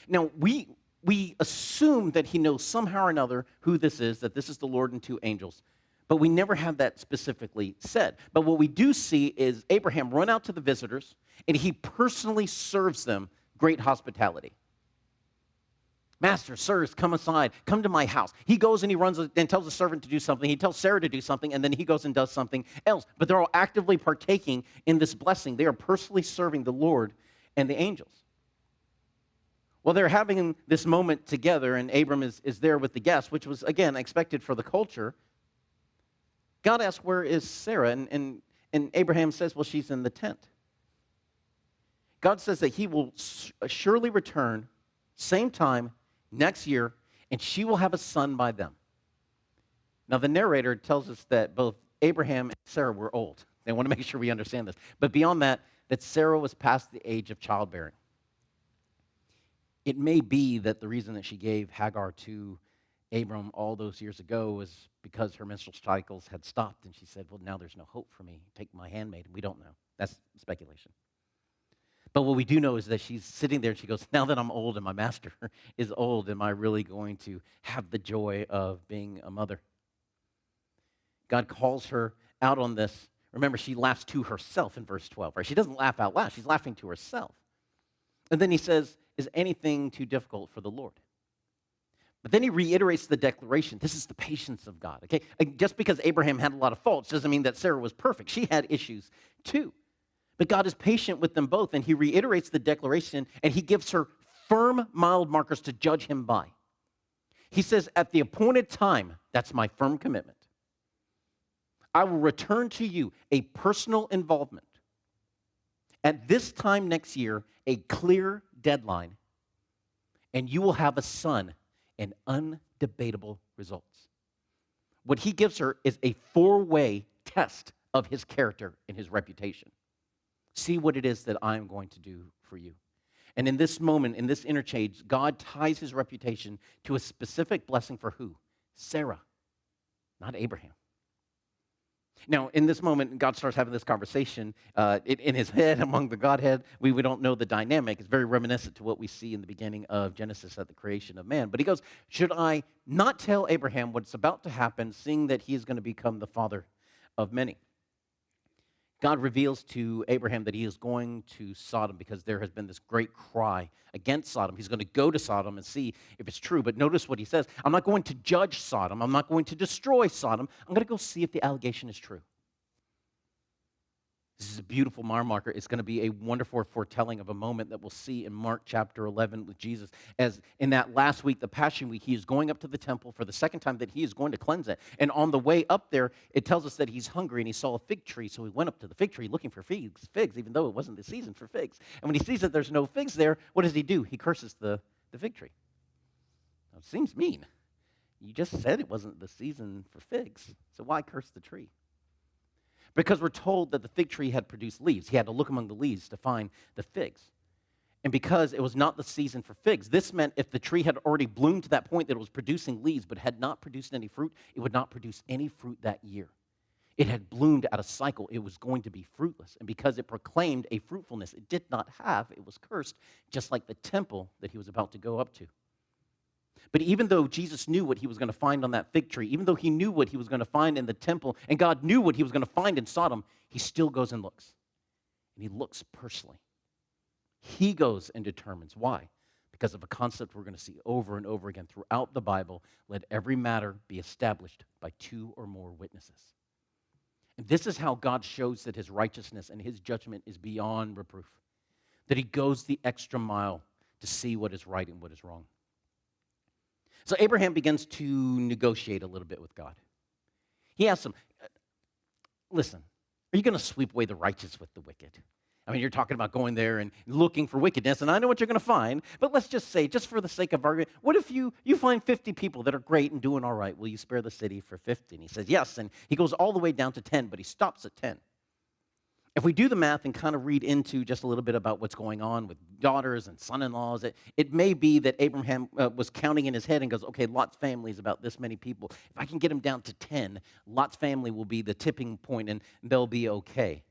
A: Now, we assume that he knows somehow or another who this is, that this is the Lord and 2 angels. But we never have that specifically said. But what we do see is Abraham run out to the visitors, and he personally serves them great hospitality. Master, sirs, come aside. Come to my house. He goes and he runs and tells the servant to do something. He tells Sarah to do something, and then he goes and does something else. But they're all actively partaking in this blessing. They are personally serving the Lord and the angels. Well, they're having this moment together, and Abram is there with the guests, which was, again, expected for the culture. God asks, where is Sarah? And Abraham says, well, she's in the tent. God says that he will surely return, same time, next year, and she will have a son by them. Now, the narrator tells us that both Abraham and Sarah were old. They want to make sure we understand this. But beyond that, that Sarah was past the age of childbearing. It may be that the reason that she gave Hagar to Abram all those years ago was because her menstrual cycles had stopped, and she said, well, now there's no hope for me. Take my handmaid. We don't know. That's speculation. But what we do know is that she's sitting there and she goes, now that I'm old and my master is old, am I really going to have the joy of being a mother? God calls her out on this. Remember, she laughs to herself in verse 12, right? She doesn't laugh out loud. She's laughing to herself. And then he says, is anything too difficult for the Lord? But then he reiterates the declaration. This is the patience of God, okay? Just because Abraham had a lot of faults doesn't mean that Sarah was perfect. She had issues too. But God is patient with them both, and he reiterates the declaration, and he gives her firm, mild markers to judge him by. He says, at the appointed time, that's my firm commitment, I will return to you a personal involvement. At this time next year, a clear deadline, and you will have a son and undebatable results. What he gives her is a 4-way test of his character and his reputation. See what it is that I'm going to do for you. And in this moment, in this interchange, God ties his reputation to a specific blessing for who? Sarah, not Abraham. Now, in this moment, God starts having this conversation in his head among the Godhead. We don't know the dynamic. It's very reminiscent to what we see in the beginning of Genesis at the creation of man. But he goes, should I not tell Abraham what's about to happen, seeing that he is going to become the father of many? God reveals to Abraham that he is going to Sodom because there has been this great cry against Sodom. He's going to go to Sodom and see if it's true. But notice what he says. I'm not going to judge Sodom. I'm not going to destroy Sodom. I'm going to go see if the allegation is true. This is a beautiful mile marker. It's going to be a wonderful foretelling of a moment that we'll see in Mark chapter 11 with Jesus. As in that last week, the Passion Week, he is going up to the temple for the second time that he is going to cleanse it. And on the way up there, it tells us that he's hungry and he saw a fig tree. So he went up to the fig tree looking for figs, even though it wasn't the season for figs. And when he sees that there's no figs there, what does he do? He curses the fig tree. Now, it seems mean. You just said it wasn't the season for figs. So why curse the tree? Because we're told that the fig tree had produced leaves. He had to look among the leaves to find the figs. And because it was not the season for figs, this meant if the tree had already bloomed to that point that it was producing leaves but had not produced any fruit, it would not produce any fruit that year. It had bloomed out of cycle. It was going to be fruitless. And because it proclaimed a fruitfulness it did not have, it was cursed, just like the temple that he was about to go up to. But even though Jesus knew what he was going to find on that fig tree, even though he knew what he was going to find in the temple, and God knew what he was going to find in Sodom, he still goes and looks. And he looks personally. He goes and determines. Why? Because of a concept we're going to see over and over again throughout the Bible. Let every matter be established by 2 or more witnesses. And this is how God shows that his righteousness and his judgment is beyond reproof. That he goes the extra mile to see what is right and what is wrong. So Abraham begins to negotiate a little bit with God. He asks him, listen, are you going to sweep away the righteous with the wicked? I mean, you're talking about going there and looking for wickedness, and I know what you're going to find, but let's just say, just for the sake of argument, what if you find 50 people that are great and doing all right? Will you spare the city for 50? And he says, yes, and he goes all the way down to 10, but he stops at 10. If we do the math and kind of read into just a little bit about what's going on with daughters and son-in-laws, it may be that Abraham was counting in his head and goes, okay, Lot's family is about this many people. If I can get him down to 10, Lot's family will be the tipping point and they'll be okay.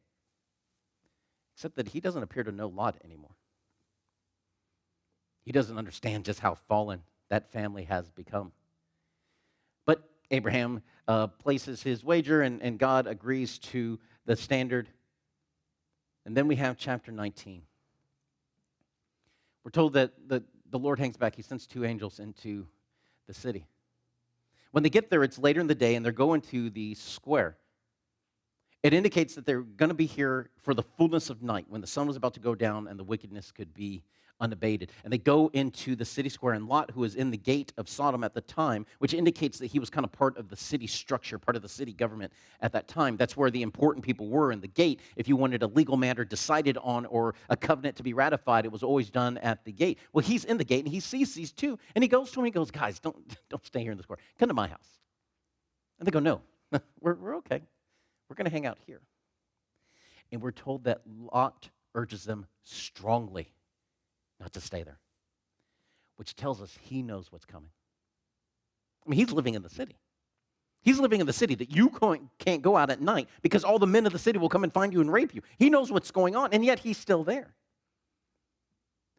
A: Except that he doesn't appear to know Lot anymore. He doesn't understand just how fallen that family has become. But Abraham places his wager and God agrees to the standard. And then we have chapter 19. We're told that the Lord hangs back. He sends 2 angels into the city. When they get there, it's later in the day, and they're going to the square. It indicates that they're going to be here for the fullness of night, when the sun was about to go down and the wickedness could be unabated. And they go into the city square, and Lot, who was in the gate of Sodom at the time, which indicates that he was kind of part of the city structure, part of the city government at that time. That's where the important people were, in the gate. If you wanted a legal matter decided on or a covenant to be ratified, it was always done at the gate. Well, he's in the gate, and he sees these 2, and he goes to them, and he goes, guys, don't stay here in the square. Come to my house. And they go, no, we're okay. We're going to hang out here. And we're told that Lot urges them strongly not to stay there, which tells us he knows what's coming. I mean, he's living in the city. He's living in the city that you can't go out at night because all the men of the city will come and find you and rape you. He knows what's going on, and yet he's still there.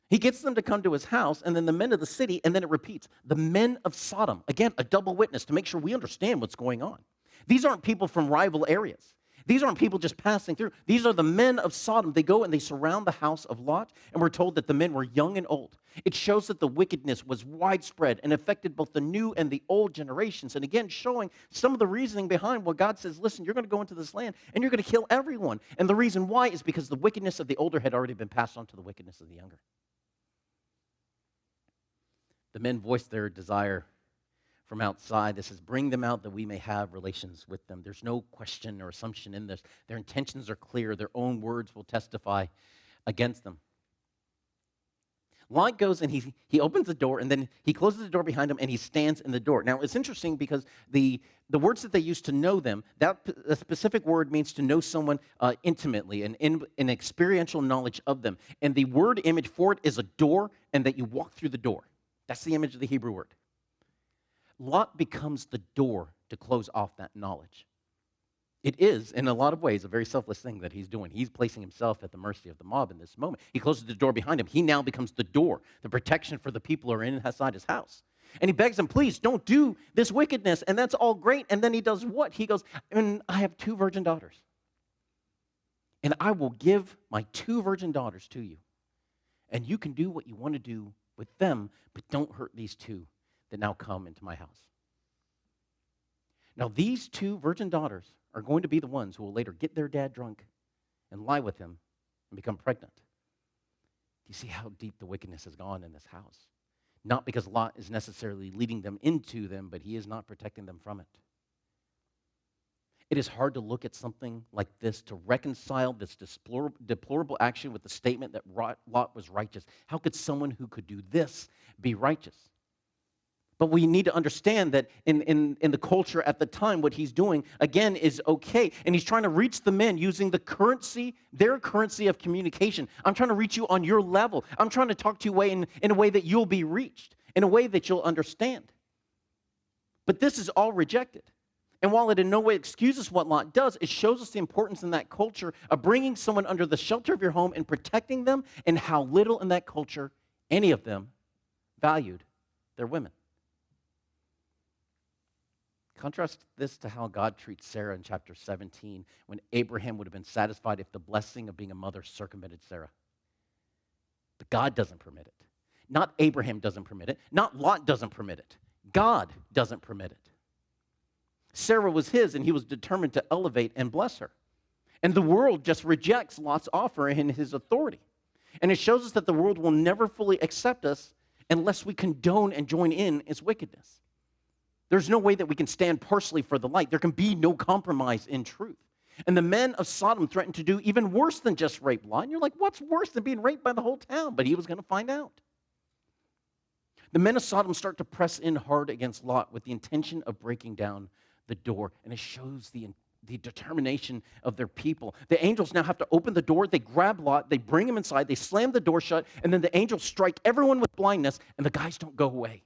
A: He gets them to come to his house, and then the men of the city, and then it repeats, the men of Sodom. Again, a double witness to make sure we understand what's going on. These aren't people from rival areas. These aren't people just passing through. These are the men of Sodom. They go and they surround the house of Lot, and we're told that the men were young and old. It shows that the wickedness was widespread and affected both the new and the old generations. And again, showing some of the reasoning behind what God says, listen, you're going to go into this land, and you're going to kill everyone. And the reason why is because the wickedness of the older had already been passed on to the wickedness of the younger. The men voiced their desire from outside. This is bring them out that we may have relations with them. There's no question or assumption in this. Their intentions are clear. Their own words will testify against them. Lot goes and he opens the door, and then he closes the door behind him, and he stands in the door. Now, it's interesting because the words that they use to know them, a specific word means to know someone intimately and in an experiential knowledge of them. And the word image for it is a door, and that you walk through the door. That's the image of the Hebrew word. Lot becomes the door to close off that knowledge. It is, in a lot of ways, a very selfless thing that he's doing. He's placing himself at the mercy of the mob in this moment. He closes the door behind him. He now becomes the door, the protection for the people who are inside his house. And he begs them, please, don't do this wickedness. And that's all great. And then he does what? He goes, and I have 2 virgin daughters. And I will give my 2 virgin daughters to you. And you can do what you want to do with them, but don't hurt these 2 that now come into my house. Now, these 2 virgin daughters are going to be the ones who will later get their dad drunk and lie with him and become pregnant. Do you see how deep the wickedness has gone in this house? Not because Lot is necessarily leading them into them, but he is not protecting them from it. It is hard to look at something like this, to reconcile this deplorable action with the statement that Lot was righteous. How could someone who could do this be righteous? But we need to understand that in the culture at the time, what he's doing, again, is okay. And he's trying to reach the men using their currency of communication. I'm trying to reach you on your level. I'm trying to talk to you in a way that you'll be reached, in a way that you'll understand. But this is all rejected. And while it in no way excuses what Lot does, it shows us the importance in that culture of bringing someone under the shelter of your home and protecting them, and how little in that culture any of them valued their women. Contrast this to how God treats Sarah in chapter 17, when Abraham would have been satisfied if the blessing of being a mother circumvented Sarah. But God doesn't permit it. Not Abraham doesn't permit it. Not Lot doesn't permit it. God doesn't permit it. Sarah was his, and he was determined to elevate and bless her. And the world just rejects Lot's offer and his authority. And it shows us that the world will never fully accept us unless we condone and join in its wickedness. There's no way that we can stand partially for the light. There can be no compromise in truth. And the men of Sodom threatened to do even worse than just rape Lot. And you're like, what's worse than being raped by the whole town? But he was going to find out. The men of Sodom start to press in hard against Lot with the intention of breaking down the door. And it shows the determination of their people. The angels now have to open the door. They grab Lot. They bring him inside. They slam the door shut. And then the angels strike everyone with blindness. And the guys don't go away.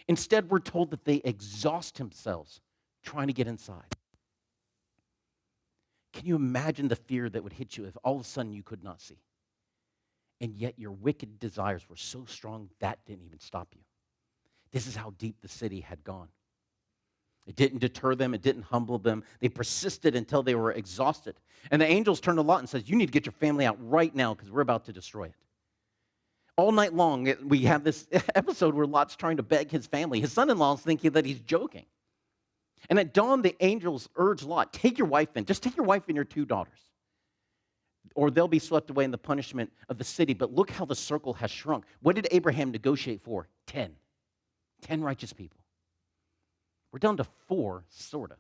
A: Instead, we're told that they exhaust themselves trying to get inside. Can you imagine the fear that would hit you if all of a sudden you could not see? And yet your wicked desires were so strong that didn't even stop you. This is how deep the city had gone. It didn't deter them. It didn't humble them. They persisted until they were exhausted. And the angels turned to Lot and says, you need to get your family out right now because we're about to destroy it. All night long, we have this episode where Lot's trying to beg his family. His son-in-law is thinking that he's joking. And at dawn, the angels urge Lot, take your wife in. Just take your wife and your 2 daughters. Or they'll be swept away in the punishment of the city. But look how the circle has shrunk. What did Abraham negotiate for? 10. 10 righteous people. We're down to 4, sort of.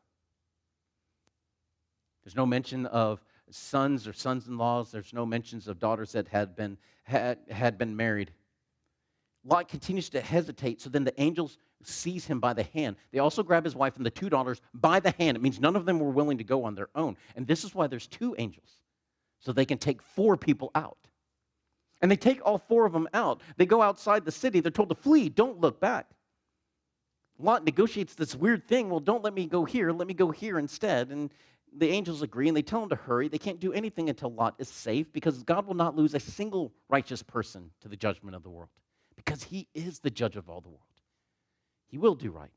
A: There's no mention of sons or sons-in-laws. There's no mentions of daughters that had been married. Lot continues to hesitate, so then the angels seize him by the hand. They also grab his wife and the two daughters by the hand. It means none of them were willing to go on their own. And this is why there's two angels, so they can take four people out. And they take all four of them out. They go outside the city. They're told to flee. Don't look back. Lot negotiates this weird thing. Well, don't let me go here. Let me go here instead. And the angels agree, and they tell him to hurry. They can't do anything until Lot is safe, because God will not lose a single righteous person to the judgment of the world, because he is the judge of all the world. He will do right.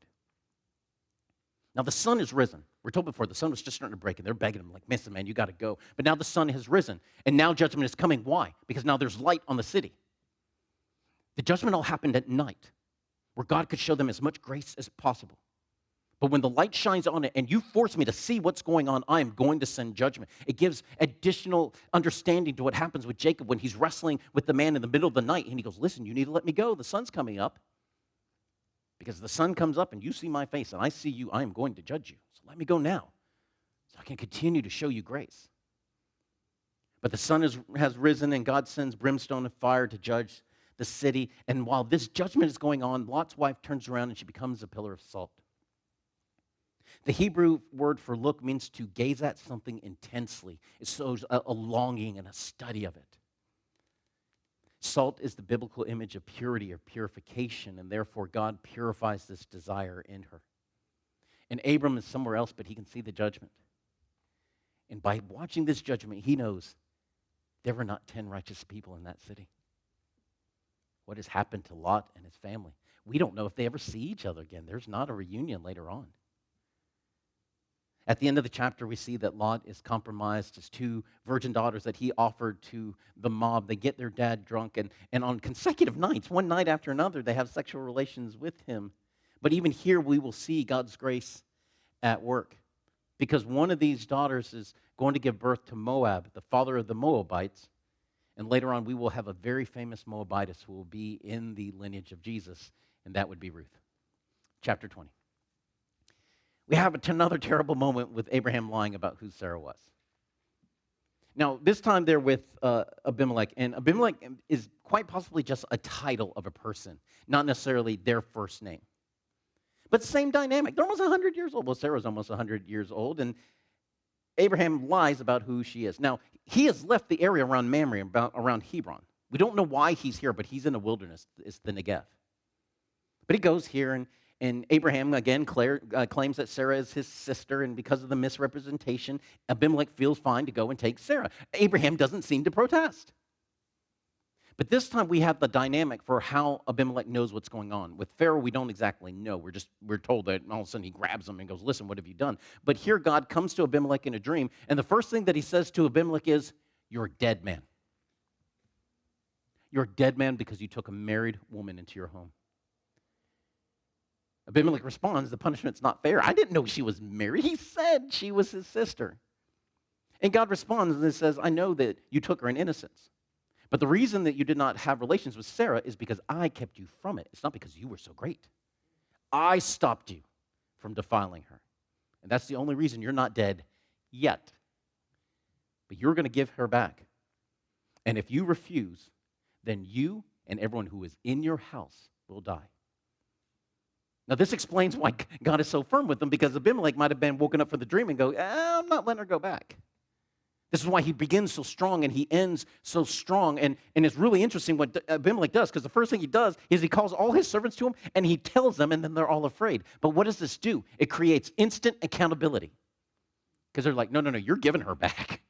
A: Now, the sun is risen. We're told before the sun was just starting to break, and they're begging him, like, listen, man, you got to go. But now the sun has risen, and now judgment is coming. Why? Because now there's light on the city. The judgment all happened at night, where God could show them as much grace as possible. But when the light shines on it and you force me to see what's going on, I am going to send judgment. It gives additional understanding to what happens with Jacob when he's wrestling with the man in the middle of the night. And he goes, listen, you need to let me go. The sun's coming up. Because the sun comes up and you see my face and I see you, I am going to judge you. So let me go now so I can continue to show you grace. But the sun has risen, and God sends brimstone and fire to judge the city. And while this judgment is going on, Lot's wife turns around and she becomes a pillar of salt. The Hebrew word for look means to gaze at something intensely. It shows a longing and a study of it. Salt is the biblical image of purity or purification, and therefore God purifies this desire in her. And Abram is somewhere else, but he can see the judgment. And by watching this judgment, he knows there were not 10 righteous people in that city. What has happened to Lot and his family? We don't know if they ever see each other again. There's not a reunion later on. At the end of the chapter, we see that Lot is compromised. His two virgin daughters that he offered to the mob, they get their dad drunk, and on consecutive nights, one night after another, they have sexual relations with him. But even here, we will see God's grace at work, because one of these daughters is going to give birth to Moab, the father of the Moabites, and later on, we will have a very famous Moabitess who will be in the lineage of Jesus, and that would be Ruth. Chapter 20. We have another terrible moment with Abraham lying about who Sarah was. Now, this time they're with Abimelech, and Abimelech is quite possibly just a title of a person, not necessarily their first name. But same dynamic. They're almost 100 years old. Well, Sarah's almost 100 years old, and Abraham lies about who she is. Now, he has left the area around Mamre, around Hebron. We don't know why he's here, but he's in the wilderness. It's the Negev. But he goes here, and Abraham, again, claims that Sarah is his sister, and because of the misrepresentation, Abimelech feels fine to go and take Sarah. Abraham doesn't seem to protest. But this time we have the dynamic for how Abimelech knows what's going on. With Pharaoh, we don't exactly know. We're told that all of a sudden he grabs him and goes, listen, what have you done? But here God comes to Abimelech in a dream, and the first thing that he says to Abimelech is, you're a dead man. You're a dead man because you took a married woman into your home. Abimelech responds, the punishment's not fair. I didn't know she was married. He said she was his sister. And God responds and says, I know that you took her in innocence. But the reason that you did not have relations with Sarah is because I kept you from it. It's not because you were so great. I stopped you from defiling her. And that's the only reason you're not dead yet. But you're going to give her back. And if you refuse, then you and everyone who is in your house will die. Now, this explains why God is so firm with them, because Abimelech might have been woken up from the dream and go, I'm not letting her go back. This is why he begins so strong and he ends so strong. And it's really interesting what Abimelech does, because the first thing he does is he calls all his servants to him and he tells them, and then they're all afraid. But what does this do? It creates instant accountability, because they're like, no, you're giving her back.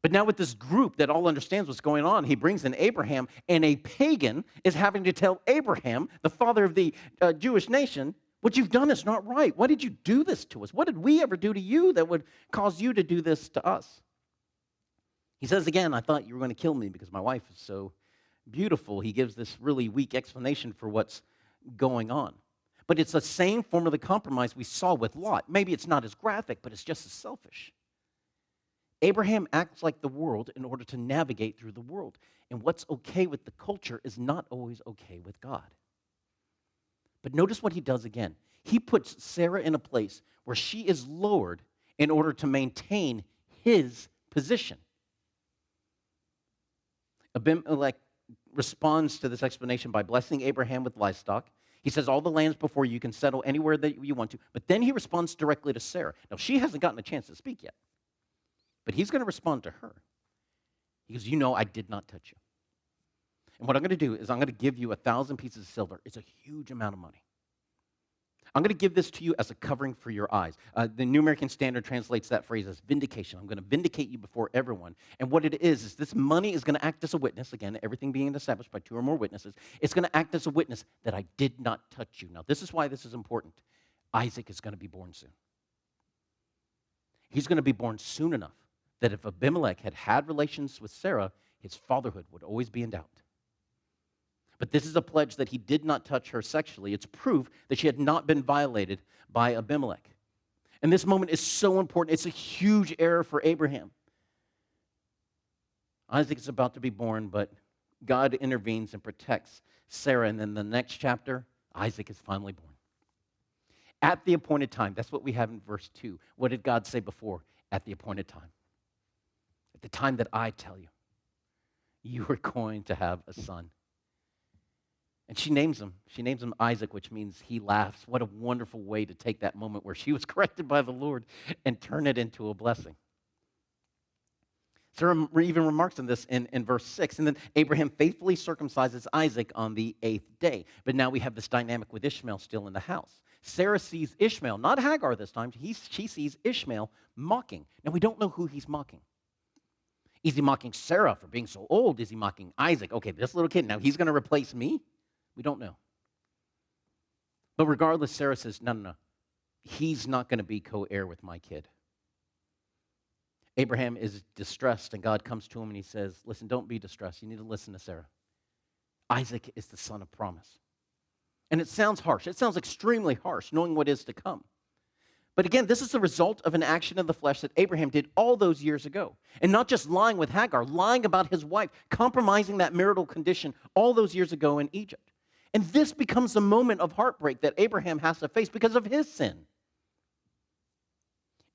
A: But now with this group that all understands what's going on, he brings in Abraham, and a pagan is having to tell Abraham, the father of the Jewish nation, what you've done is not right. Why did you do this to us? What did we ever do to you that would cause you to do this to us? He says again, I thought you were going to kill me because my wife is so beautiful. He gives this really weak explanation for what's going on. But it's the same form of the compromise we saw with Lot. Maybe it's not as graphic, but it's just as selfish. Abraham acts like the world in order to navigate through the world. And what's okay with the culture is not always okay with God. But notice what he does again. He puts Sarah in a place where she is lowered in order to maintain his position. Abimelech responds to this explanation by blessing Abraham with livestock. He says, all the lands before you can settle anywhere that you want to. But then he responds directly to Sarah. Now, she hasn't gotten a chance to speak yet. But he's going to respond to her. He goes, you know I did not touch you. And what I'm going to do is I'm going to give you 1,000 pieces of silver. It's a huge amount of money. I'm going to give this to you as a covering for your eyes. The New American Standard translates that phrase as vindication. I'm going to vindicate you before everyone. And what it is this money is going to act as a witness. Again, everything being established by 2 or more witnesses. It's going to act as a witness that I did not touch you. Now, this is why this is important. Isaac is going to be born soon. He's going to be born soon enough that if Abimelech had had relations with Sarah, his fatherhood would always be in doubt. But this is a pledge that he did not touch her sexually. It's proof that she had not been violated by Abimelech. And this moment is so important. It's a huge error for Abraham. Isaac is about to be born, but God intervenes and protects Sarah. And then the next chapter, Isaac is finally born. At the appointed time. That's what we have in verse 2. What did God say before? At the appointed time. At the time that I tell you, you are going to have a son. And she names him. She names him Isaac, which means he laughs. What a wonderful way to take that moment where she was corrected by the Lord and turn it into a blessing. Sarah even remarks on this in verse 6. And then Abraham faithfully circumcises Isaac on the 8th day. But now we have this dynamic with Ishmael still in the house. Sarah sees Ishmael, not Hagar this time. She sees Ishmael mocking. Now we don't know who he's mocking. Is he mocking Sarah for being so old? Is he mocking Isaac? Okay, this little kid, now he's going to replace me? We don't know. But regardless, Sarah says, no. He's not going to be co-heir with my kid. Abraham is distressed, and God comes to him and he says, listen, don't be distressed. You need to listen to Sarah. Isaac is the son of promise. And it sounds harsh. It sounds extremely harsh, knowing what is to come. But again, this is the result of an action of the flesh that Abraham did all those years ago. And not just lying with Hagar, lying about his wife, compromising that marital condition all those years ago in Egypt. And this becomes a moment of heartbreak that Abraham has to face because of his sin.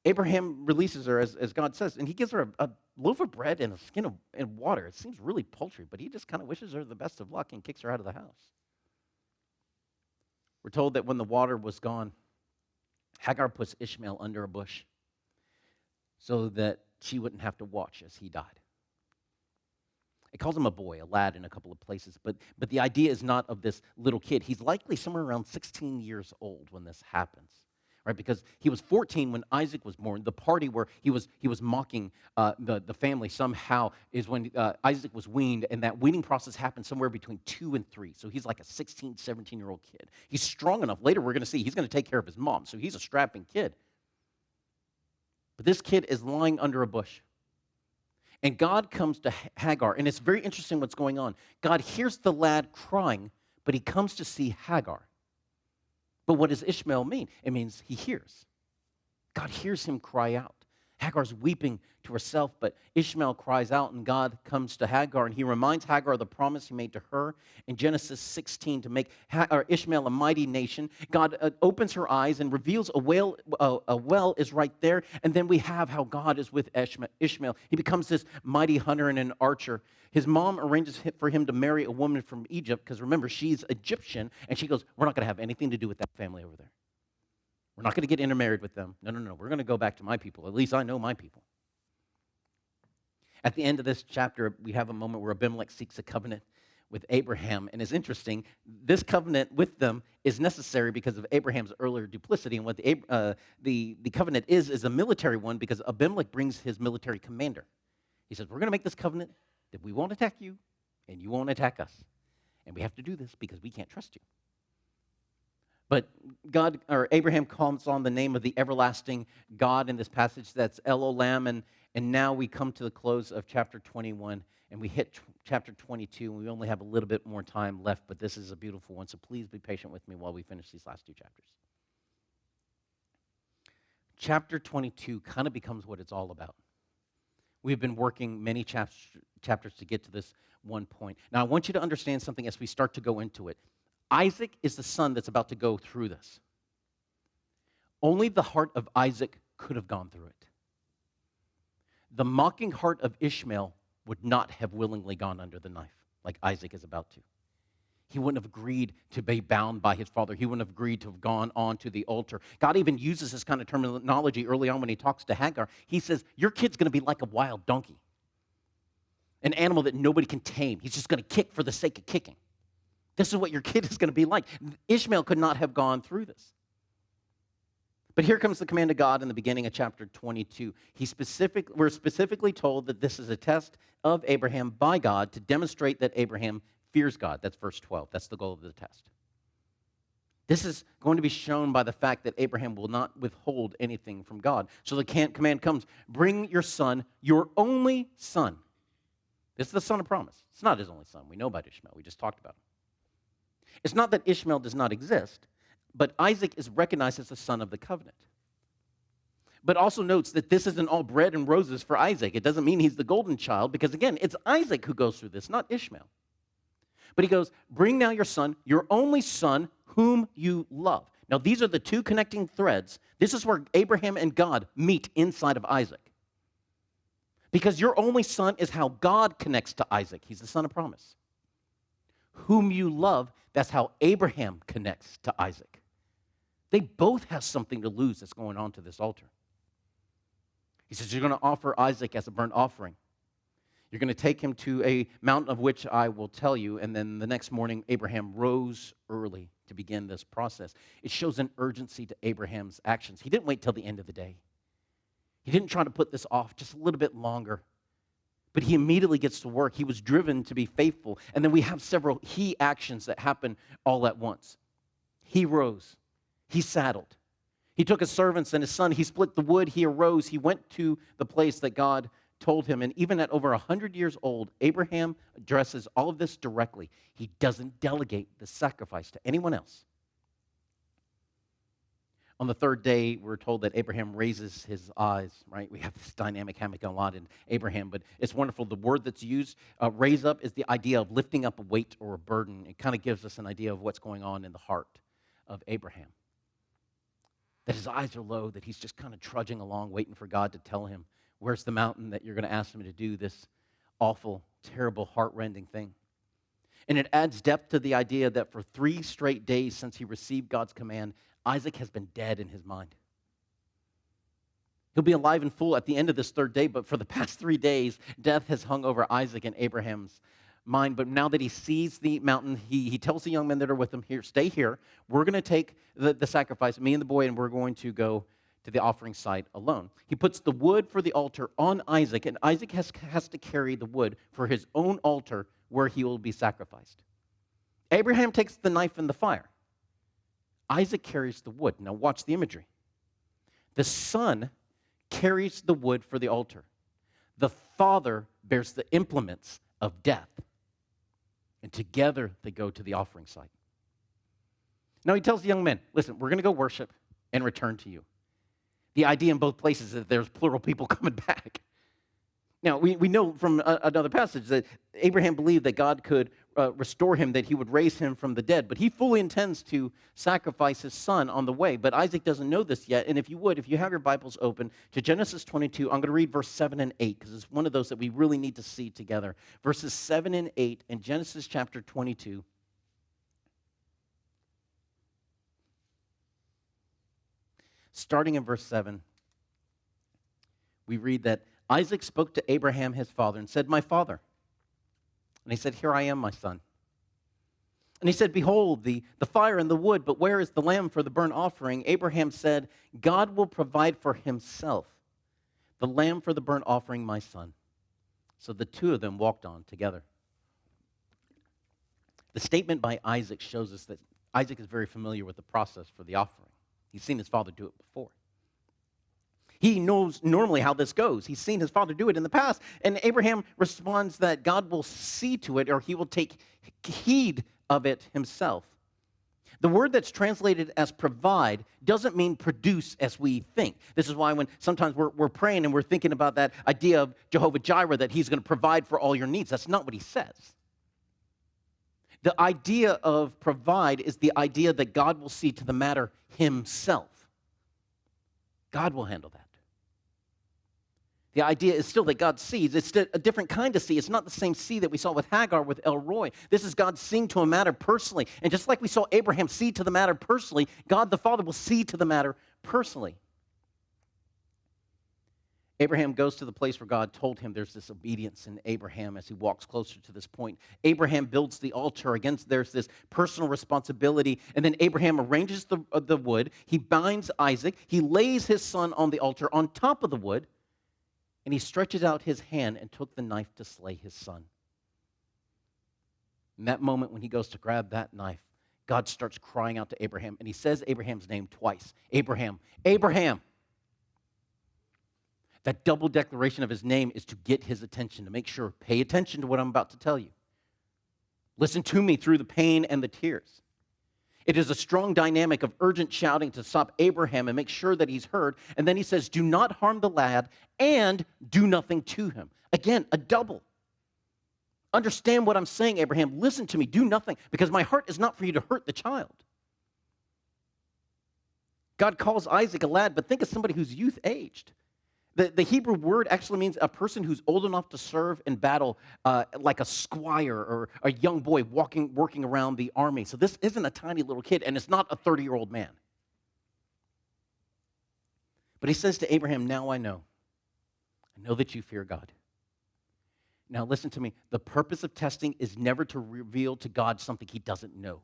A: Abraham releases her, as God says, and he gives her a loaf of bread and a skin of and water. It seems really paltry, but he just kind of wishes her the best of luck and kicks her out of the house. We're told that when the water was gone, Hagar puts Ishmael under a bush so that she wouldn't have to watch as he died. It calls him a boy, a lad in a couple of places, but the idea is not of this little kid. He's likely somewhere around 16 years old when this happens, right? Because he was 14 when Isaac was born. The party where he was mocking the family somehow is when Isaac was weaned, and that weaning process happened somewhere between 2 and 3. So he's like a 16, 17-year-old kid. He's strong enough. Later we're going to see he's going to take care of his mom, so he's a strapping kid. But this kid is lying under a bush. And God comes to Hagar, and it's very interesting what's going on. God hears the lad crying, but he comes to see Hagar. But what does Ishmael mean? It means he hears. God hears him cry out. Hagar's weeping to herself, but Ishmael cries out, and God comes to Hagar, and he reminds Hagar of the promise he made to her in Genesis 16 to make Ishmael a mighty nation. God opens her eyes and reveals a well is right there, and then we have how God is with Ishmael. He becomes this mighty hunter and an archer. His mom arranges for him to marry a woman from Egypt, because remember, she's Egyptian, and she goes, we're not going to have anything to do with that family over there. We're not going to get intermarried with them. No. We're going to go back to my people. At least I know my people. At the end of this chapter, we have a moment where Abimelech seeks a covenant with Abraham. And it's interesting, this covenant with them is necessary because of Abraham's earlier duplicity. And what the covenant is a military one, because Abimelech brings his military commander. He says, we're going to make this covenant that we won't attack you and you won't attack us. And we have to do this because we can't trust you. But Abraham calls on the name of the everlasting God in this passage. That's El Olam. And now we come to the close of chapter 21, and we hit chapter 22, and we only have a little bit more time left, but this is a beautiful one, so please be patient with me while we finish these last 2 chapters. Chapter 22 kind of becomes what it's all about. We've been working many chapters to get to this one point. Now, I want you to understand something as we start to go into it. Isaac is the son that's about to go through this. Only the heart of Isaac could have gone through it. The mocking heart of Ishmael would not have willingly gone under the knife. like Isaac is about to. He wouldn't have agreed to be bound by his father. He wouldn't have agreed to have gone on to the altar. God even uses this kind of terminology early on when he talks to Hagar. He says, your kid's going to be like a wild donkey, an animal that nobody can tame. He's just going to kick for the sake of kicking. This is what your kid is going to be like. Ishmael could not have gone through this. But here comes the command of God in the beginning of chapter 22. We're specifically told that this is a test of Abraham by God to demonstrate that Abraham fears God. That's verse 12. That's the goal of the test. This is going to be shown by the fact that Abraham will not withhold anything from God. So the command comes, bring your son, your only son. This is the son of promise. It's not his only son. We know about Ishmael. We just talked about him. It's not that Ishmael does not exist, but Isaac is recognized as the son of the covenant. But also notes that this isn't all bread and roses for Isaac. It doesn't mean he's the golden child, because again, it's Isaac who goes through this, not Ishmael. But he goes, bring now your son, your only son, whom you love. Now, these are the two connecting threads. This is where Abraham and God meet inside of Isaac. Because your only son is how God connects to Isaac. He's the son of promise. Whom you love, that's how Abraham connects to Isaac. They both have something to lose that's going on to this altar. He says, you're going to offer Isaac as a burnt offering. You're going to take him to a mountain of which I will tell you. And then the next morning, Abraham rose early to begin this process. It shows an urgency to Abraham's actions. He didn't wait till the end of the day. He didn't try to put this off just a little bit longer. But he immediately gets to work. He was driven to be faithful. And then we have several he actions that happen all at once. He rose. He saddled. He took his servants and his son. He split the wood. He arose. He went to the place that God told him. And even at over 100 years old, Abraham addresses all of this directly. He doesn't delegate the sacrifice to anyone else. On the third day, we're told that Abraham raises his eyes, right? We have this dynamic happening a lot in Abraham, but it's wonderful. The word that's used, raise up, is the idea of lifting up a weight or a burden. It kind of gives us an idea of what's going on in the heart of Abraham. That his eyes are low, that he's just kind of trudging along, waiting for God to tell him, where's the mountain that you're going to ask him to do this awful, terrible, heart-rending thing. And it adds depth to the idea that for 3 straight days since he received God's command, Isaac has been dead in his mind. He'll be alive and full at the end of this third day, but for the past 3 days, death has hung over Isaac and Abraham's mind. But now that he sees the mountain, he tells the young men that are with him, here, stay here. We're going to take the sacrifice, me and the boy, and we're going to go to the offering site alone. He puts the wood for the altar on Isaac, and Isaac has to carry the wood for his own altar where he will be sacrificed. Abraham takes the knife and the fire. Isaac carries the wood. Now watch the imagery. The son carries the wood for the altar. The father bears the implements of death. And together they go to the offering site. Now he tells the young men, listen, we're going to go worship and return to you. The idea in both places is that there's plural people coming back. Now, we know from another passage that Abraham believed that God could restore him, that he would raise him from the dead. But he fully intends to sacrifice his son on the way. But Isaac doesn't know this yet. And if you have your Bibles open to Genesis 22, I'm going to read verse 7 and 8, because it's one of those that we really need to see together. Verses 7 and 8 in Genesis chapter 22. Starting in verse 7, we read that Isaac spoke to Abraham, his father, and said, my father. And he said, here I am, my son. And he said, behold, the fire and the wood, but where is the lamb for the burnt offering? Abraham said, God will provide for himself the lamb for the burnt offering, my son. So the two of them walked on together. The statement by Isaac shows us that Isaac is very familiar with the process for the offering. He's seen his father do it before. He knows normally how this goes. He's seen his father do it in the past. And Abraham responds that God will see to it, or he will take heed of it himself. The word that's translated as provide doesn't mean produce as we think. This is why when sometimes we're praying and we're thinking about that idea of Jehovah Jireh, that he's going to provide for all your needs. That's not what he says. The idea of provide is the idea that God will see to the matter himself. God will handle that. The idea is still that God sees. It's a different kind of see. It's not the same see that we saw with Hagar, with El Roi. This is God seeing to a matter personally. And just like we saw Abraham see to the matter personally, God the Father will see to the matter personally. Abraham goes to the place where God told him. There's this obedience in Abraham as he walks closer to this point. Abraham builds the altar. Again, there's this personal responsibility. And then Abraham arranges the wood. He binds Isaac. He lays his son on the altar on top of the wood. And he stretches out his hand and took the knife to slay his son. In that moment when he goes to grab that knife, God starts crying out to Abraham. And he says Abraham's name twice. Abraham, Abraham. That double declaration of his name is to get his attention, to make sure, pay attention to what I'm about to tell you. Listen to me through the pain and the tears. It is a strong dynamic of urgent shouting to stop Abraham and make sure that he's heard. And then he says, do not harm the lad and do nothing to him. Again, a double. Understand what I'm saying, Abraham. Listen to me. Do nothing, because my heart is not for you to hurt the child. God calls Isaac a lad, but think of somebody who's youth aged. The Hebrew word actually means a person who's old enough to serve in battle, like a squire or a young boy working around the army. So this isn't a tiny little kid, and it's not a 30-year-old man. But he says to Abraham, now I know that you fear God. Now listen to me. The purpose of testing is never to reveal to God something he doesn't know.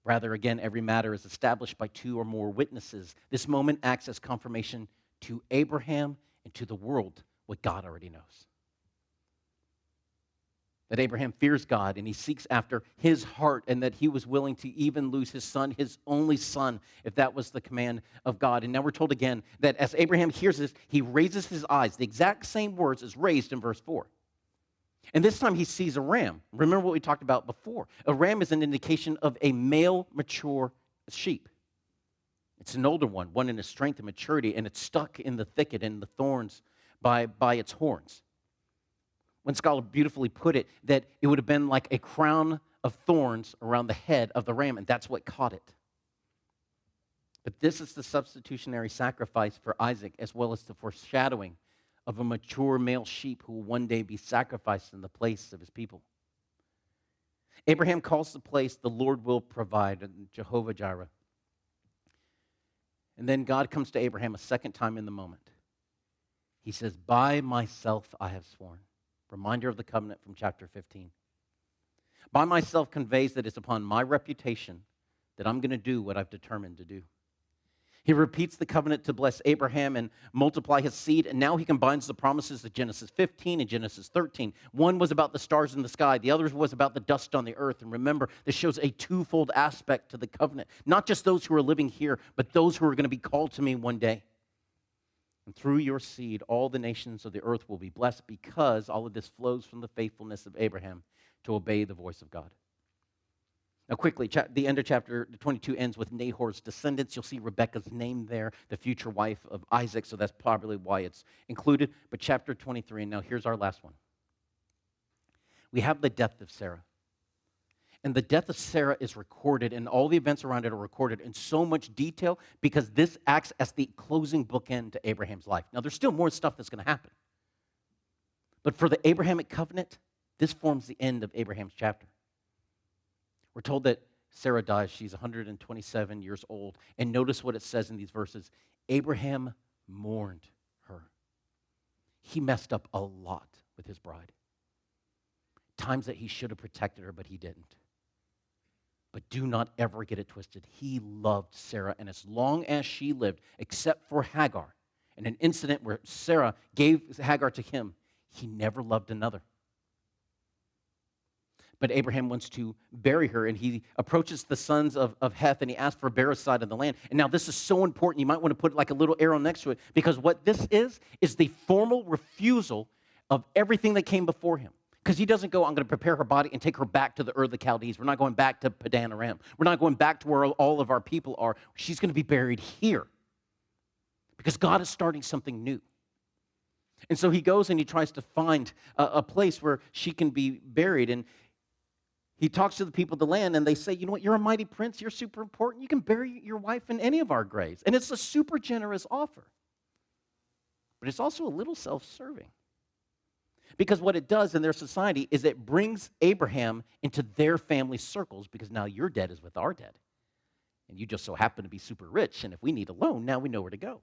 A: Rather, again, every matter is established by two or more witnesses. This moment acts as confirmation to Abraham and to the world what God already knows. That Abraham fears God and he seeks after his heart, and that he was willing to even lose his son, his only son, if that was the command of God. And now we're told again that as Abraham hears this, he raises his eyes. The exact same words as raised in verse 4. And this time he sees a ram. Remember what we talked about before. A ram is an indication of a male, mature sheep. It's an older one in its strength and maturity, and it's stuck in the thicket and the thorns by its horns. One scholar beautifully put it that it would have been like a crown of thorns around the head of the ram, and that's what caught it. But this is the substitutionary sacrifice for Isaac, as well as the foreshadowing of a mature male sheep who will one day be sacrificed in the place of his people. Abraham calls the place the Lord will provide, Jehovah Jireh. And then God comes to Abraham a second time in the moment. He says, by myself I have sworn. Reminder of the covenant from chapter 15. By myself conveys that it's upon my reputation that I'm going to do what I've determined to do. He repeats the covenant to bless Abraham and multiply his seed, and now he combines the promises of Genesis 15 and Genesis 13. One was about the stars in the sky. The other was about the dust on the earth. And remember, this shows a twofold aspect to the covenant. Not just those who are living here, but those who are going to be called to me one day. And through your seed, all the nations of the earth will be blessed, because all of this flows from the faithfulness of Abraham to obey the voice of God. Now quickly, the end of chapter 22 ends with Nahor's descendants. You'll see Rebekah's name there, the future wife of Isaac, so that's probably why it's included. But chapter 23, and now here's our last one. We have the death of Sarah. And the death of Sarah is recorded, and all the events around it are recorded in so much detail, because this acts as the closing bookend to Abraham's life. Now, there's still more stuff that's going to happen. But for the Abrahamic covenant, this forms the end of Abraham's chapter. We're told that Sarah dies. She's 127 years old. And notice what it says in these verses. Abraham mourned her. He messed up a lot with his bride. Times that he should have protected her, but he didn't. But do not ever get it twisted. He loved Sarah, and as long as she lived, except for Hagar, in an incident where Sarah gave Hagar to him, he never loved another. But Abraham wants to bury her, and he approaches the sons of Heth, and he asks for a burial site of the land. And now this is so important, you might want to put like a little arrow next to it, because what this is the formal refusal of everything that came before him. Because he doesn't go, I'm going to prepare her body and take her back to the Ur of the Chaldees. We're not going back to Padan Aram. We're not going back to where all of our people are. She's going to be buried here. Because God is starting something new. And so he goes and he tries to find a place where she can be buried. And he talks to the people of the land, and they say, you know what, you're a mighty prince, you're super important, you can bury your wife in any of our graves. And it's a super generous offer. but it's also a little self-serving. Because what it does in their society is it brings Abraham into their family circles, because now your debt is with our debt. And you just so happen to be super rich, and if we need a loan, now we know where to go.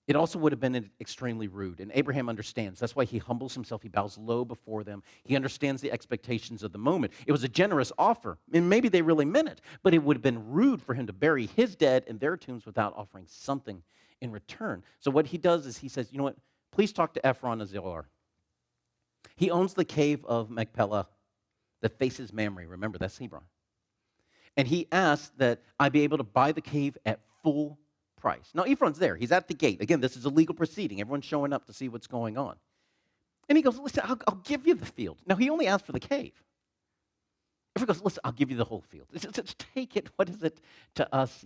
A: It also would have been extremely rude, and Abraham understands. That's why he humbles himself. He bows low before them. He understands the expectations of the moment. It was a generous offer, and maybe they really meant it, but it would have been rude for him to bury his dead in their tombs without offering something in return. So what he does is he says, you know what, please talk to Ephron and Zohar. He owns the cave of Machpelah that faces Mamre. Remember, that's Hebron. And he asked that I be able to buy the cave at full price. Now, Ephron's there. He's at the gate. Again, this is a legal proceeding. Everyone's showing up to see what's going on. And he goes, listen, I'll give you the field. Now, he only asked for the cave. Ephron goes, listen, I'll give you the whole field. Just take it. What is it to us,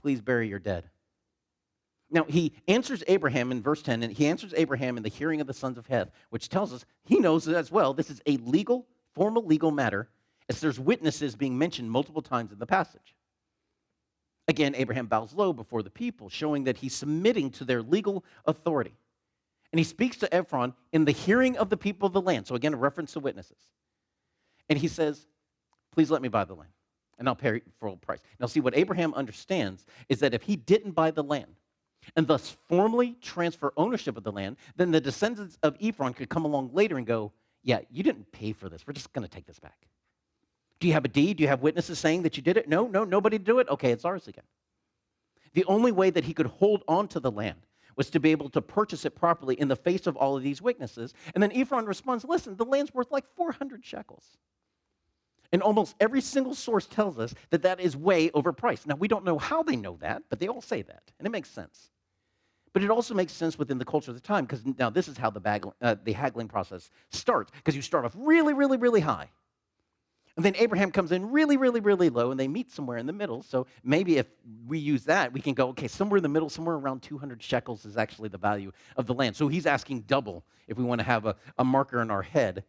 A: please bury your dead. Now, he answers Abraham in verse 10, and he answers Abraham in the hearing of the sons of Heth, which tells us he knows as well this is a formal legal matter, as there's witnesses being mentioned multiple times in the passage. Again, Abraham bows low before the people, showing that he's submitting to their legal authority. And he speaks to Ephron in the hearing of the people of the land. So again, a reference to witnesses. And he says, please let me buy the land, and I'll pay full price. Now see, what Abraham understands is that if he didn't buy the land, and thus formally transfer ownership of the land, then the descendants of Ephron could come along later and go, yeah, you didn't pay for this. We're just going to take this back. Do you have a deed? Do you have witnesses saying that you did it? No, nobody do it? Okay, it's ours again. The only way that he could hold on to the land was to be able to purchase it properly in the face of all of these witnesses. And then Ephron responds, listen, the land's worth like 400 shekels. And almost every single source tells us that that is way overpriced. Now, we don't know how they know that, but they all say that, and it makes sense. But it also makes sense within the culture of the time, because now this is how the haggling process starts, because you start off really, really, really high. And then Abraham comes in really, really, really low, and they meet somewhere in the middle. So maybe if we use that, we can go, okay, somewhere in the middle, somewhere around 200 shekels is actually the value of the land. So he's asking double if we want to have a marker in our head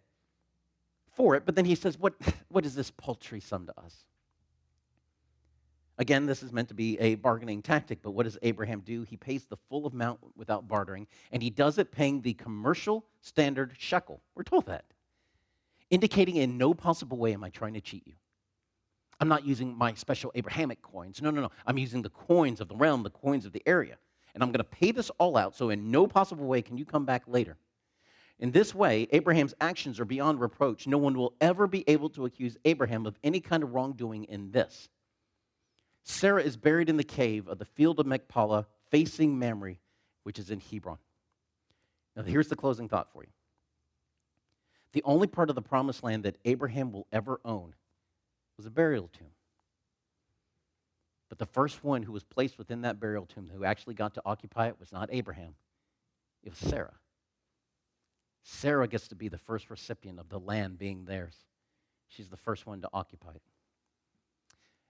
A: for it. But then he says, what is this paltry sum to us? Again, this is meant to be a bargaining tactic, but what does Abraham do? He pays the full amount without bartering, and he does it paying the commercial standard shekel. We're told that, indicating in no possible way am I trying to cheat you. I'm not using my special Abrahamic coins. No. I'm using the coins of the realm, the coins of the area, and I'm going to pay this all out, so in no possible way can you come back later. In this way, Abraham's actions are beyond reproach. No one will ever be able to accuse Abraham of any kind of wrongdoing in this. Sarah is buried in the cave of the field of Machpelah, facing Mamre, which is in Hebron. Now, here's the closing thought for you. The only part of the promised land that Abraham will ever own was a burial tomb. But the first one who was placed within that burial tomb, who actually got to occupy it, was not Abraham. It was Sarah. Sarah gets to be the first recipient of the land being theirs. She's the first one to occupy it.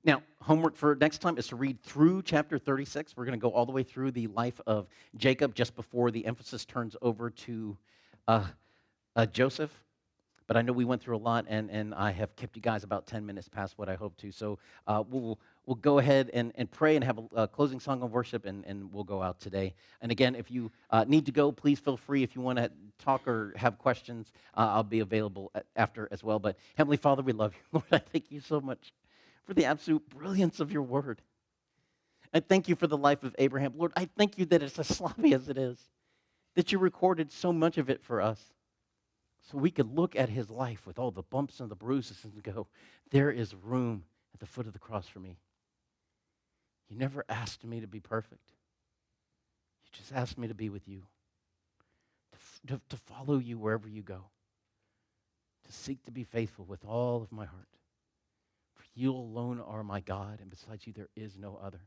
A: Now, homework for next time is to read through chapter 36. We're going to go all the way through the life of Jacob just before the emphasis turns over to Joseph. But I know we went through a lot, and I have kept you guys about 10 minutes past what I hoped to. So we'll go ahead and pray and have a closing song of worship, and we'll go out today. And again, if you need to go, please feel free. If you want to talk or have questions, I'll be available after as well. But Heavenly Father, we love you. Lord, I thank you so much for the absolute brilliance of your word. I thank you for the life of Abraham. Lord, I thank you that it's as sloppy as it is, that you recorded so much of it for us, so we could look at his life with all the bumps and the bruises and go, there is room at the foot of the cross for me. You never asked me to be perfect. You just asked me to be with you, to follow you wherever you go, to seek to be faithful with all of my heart. For you alone are my God, and besides you there is no other.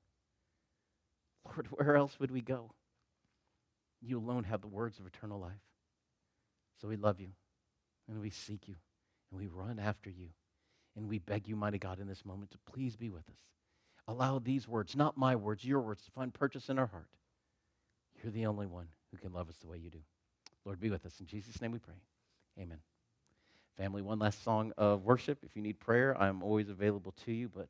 A: Lord, where else would we go? You alone have the words of eternal life. So we love you, and we seek you, and we run after you, and we beg you, mighty God, in this moment to please be with us. Allow these words, not my words, your words, to find purchase in our heart. You're the only one who can love us the way you do. Lord, be with us. In Jesus' name we pray. Amen. Family, one last song of worship. If you need prayer, I'm always available to you, but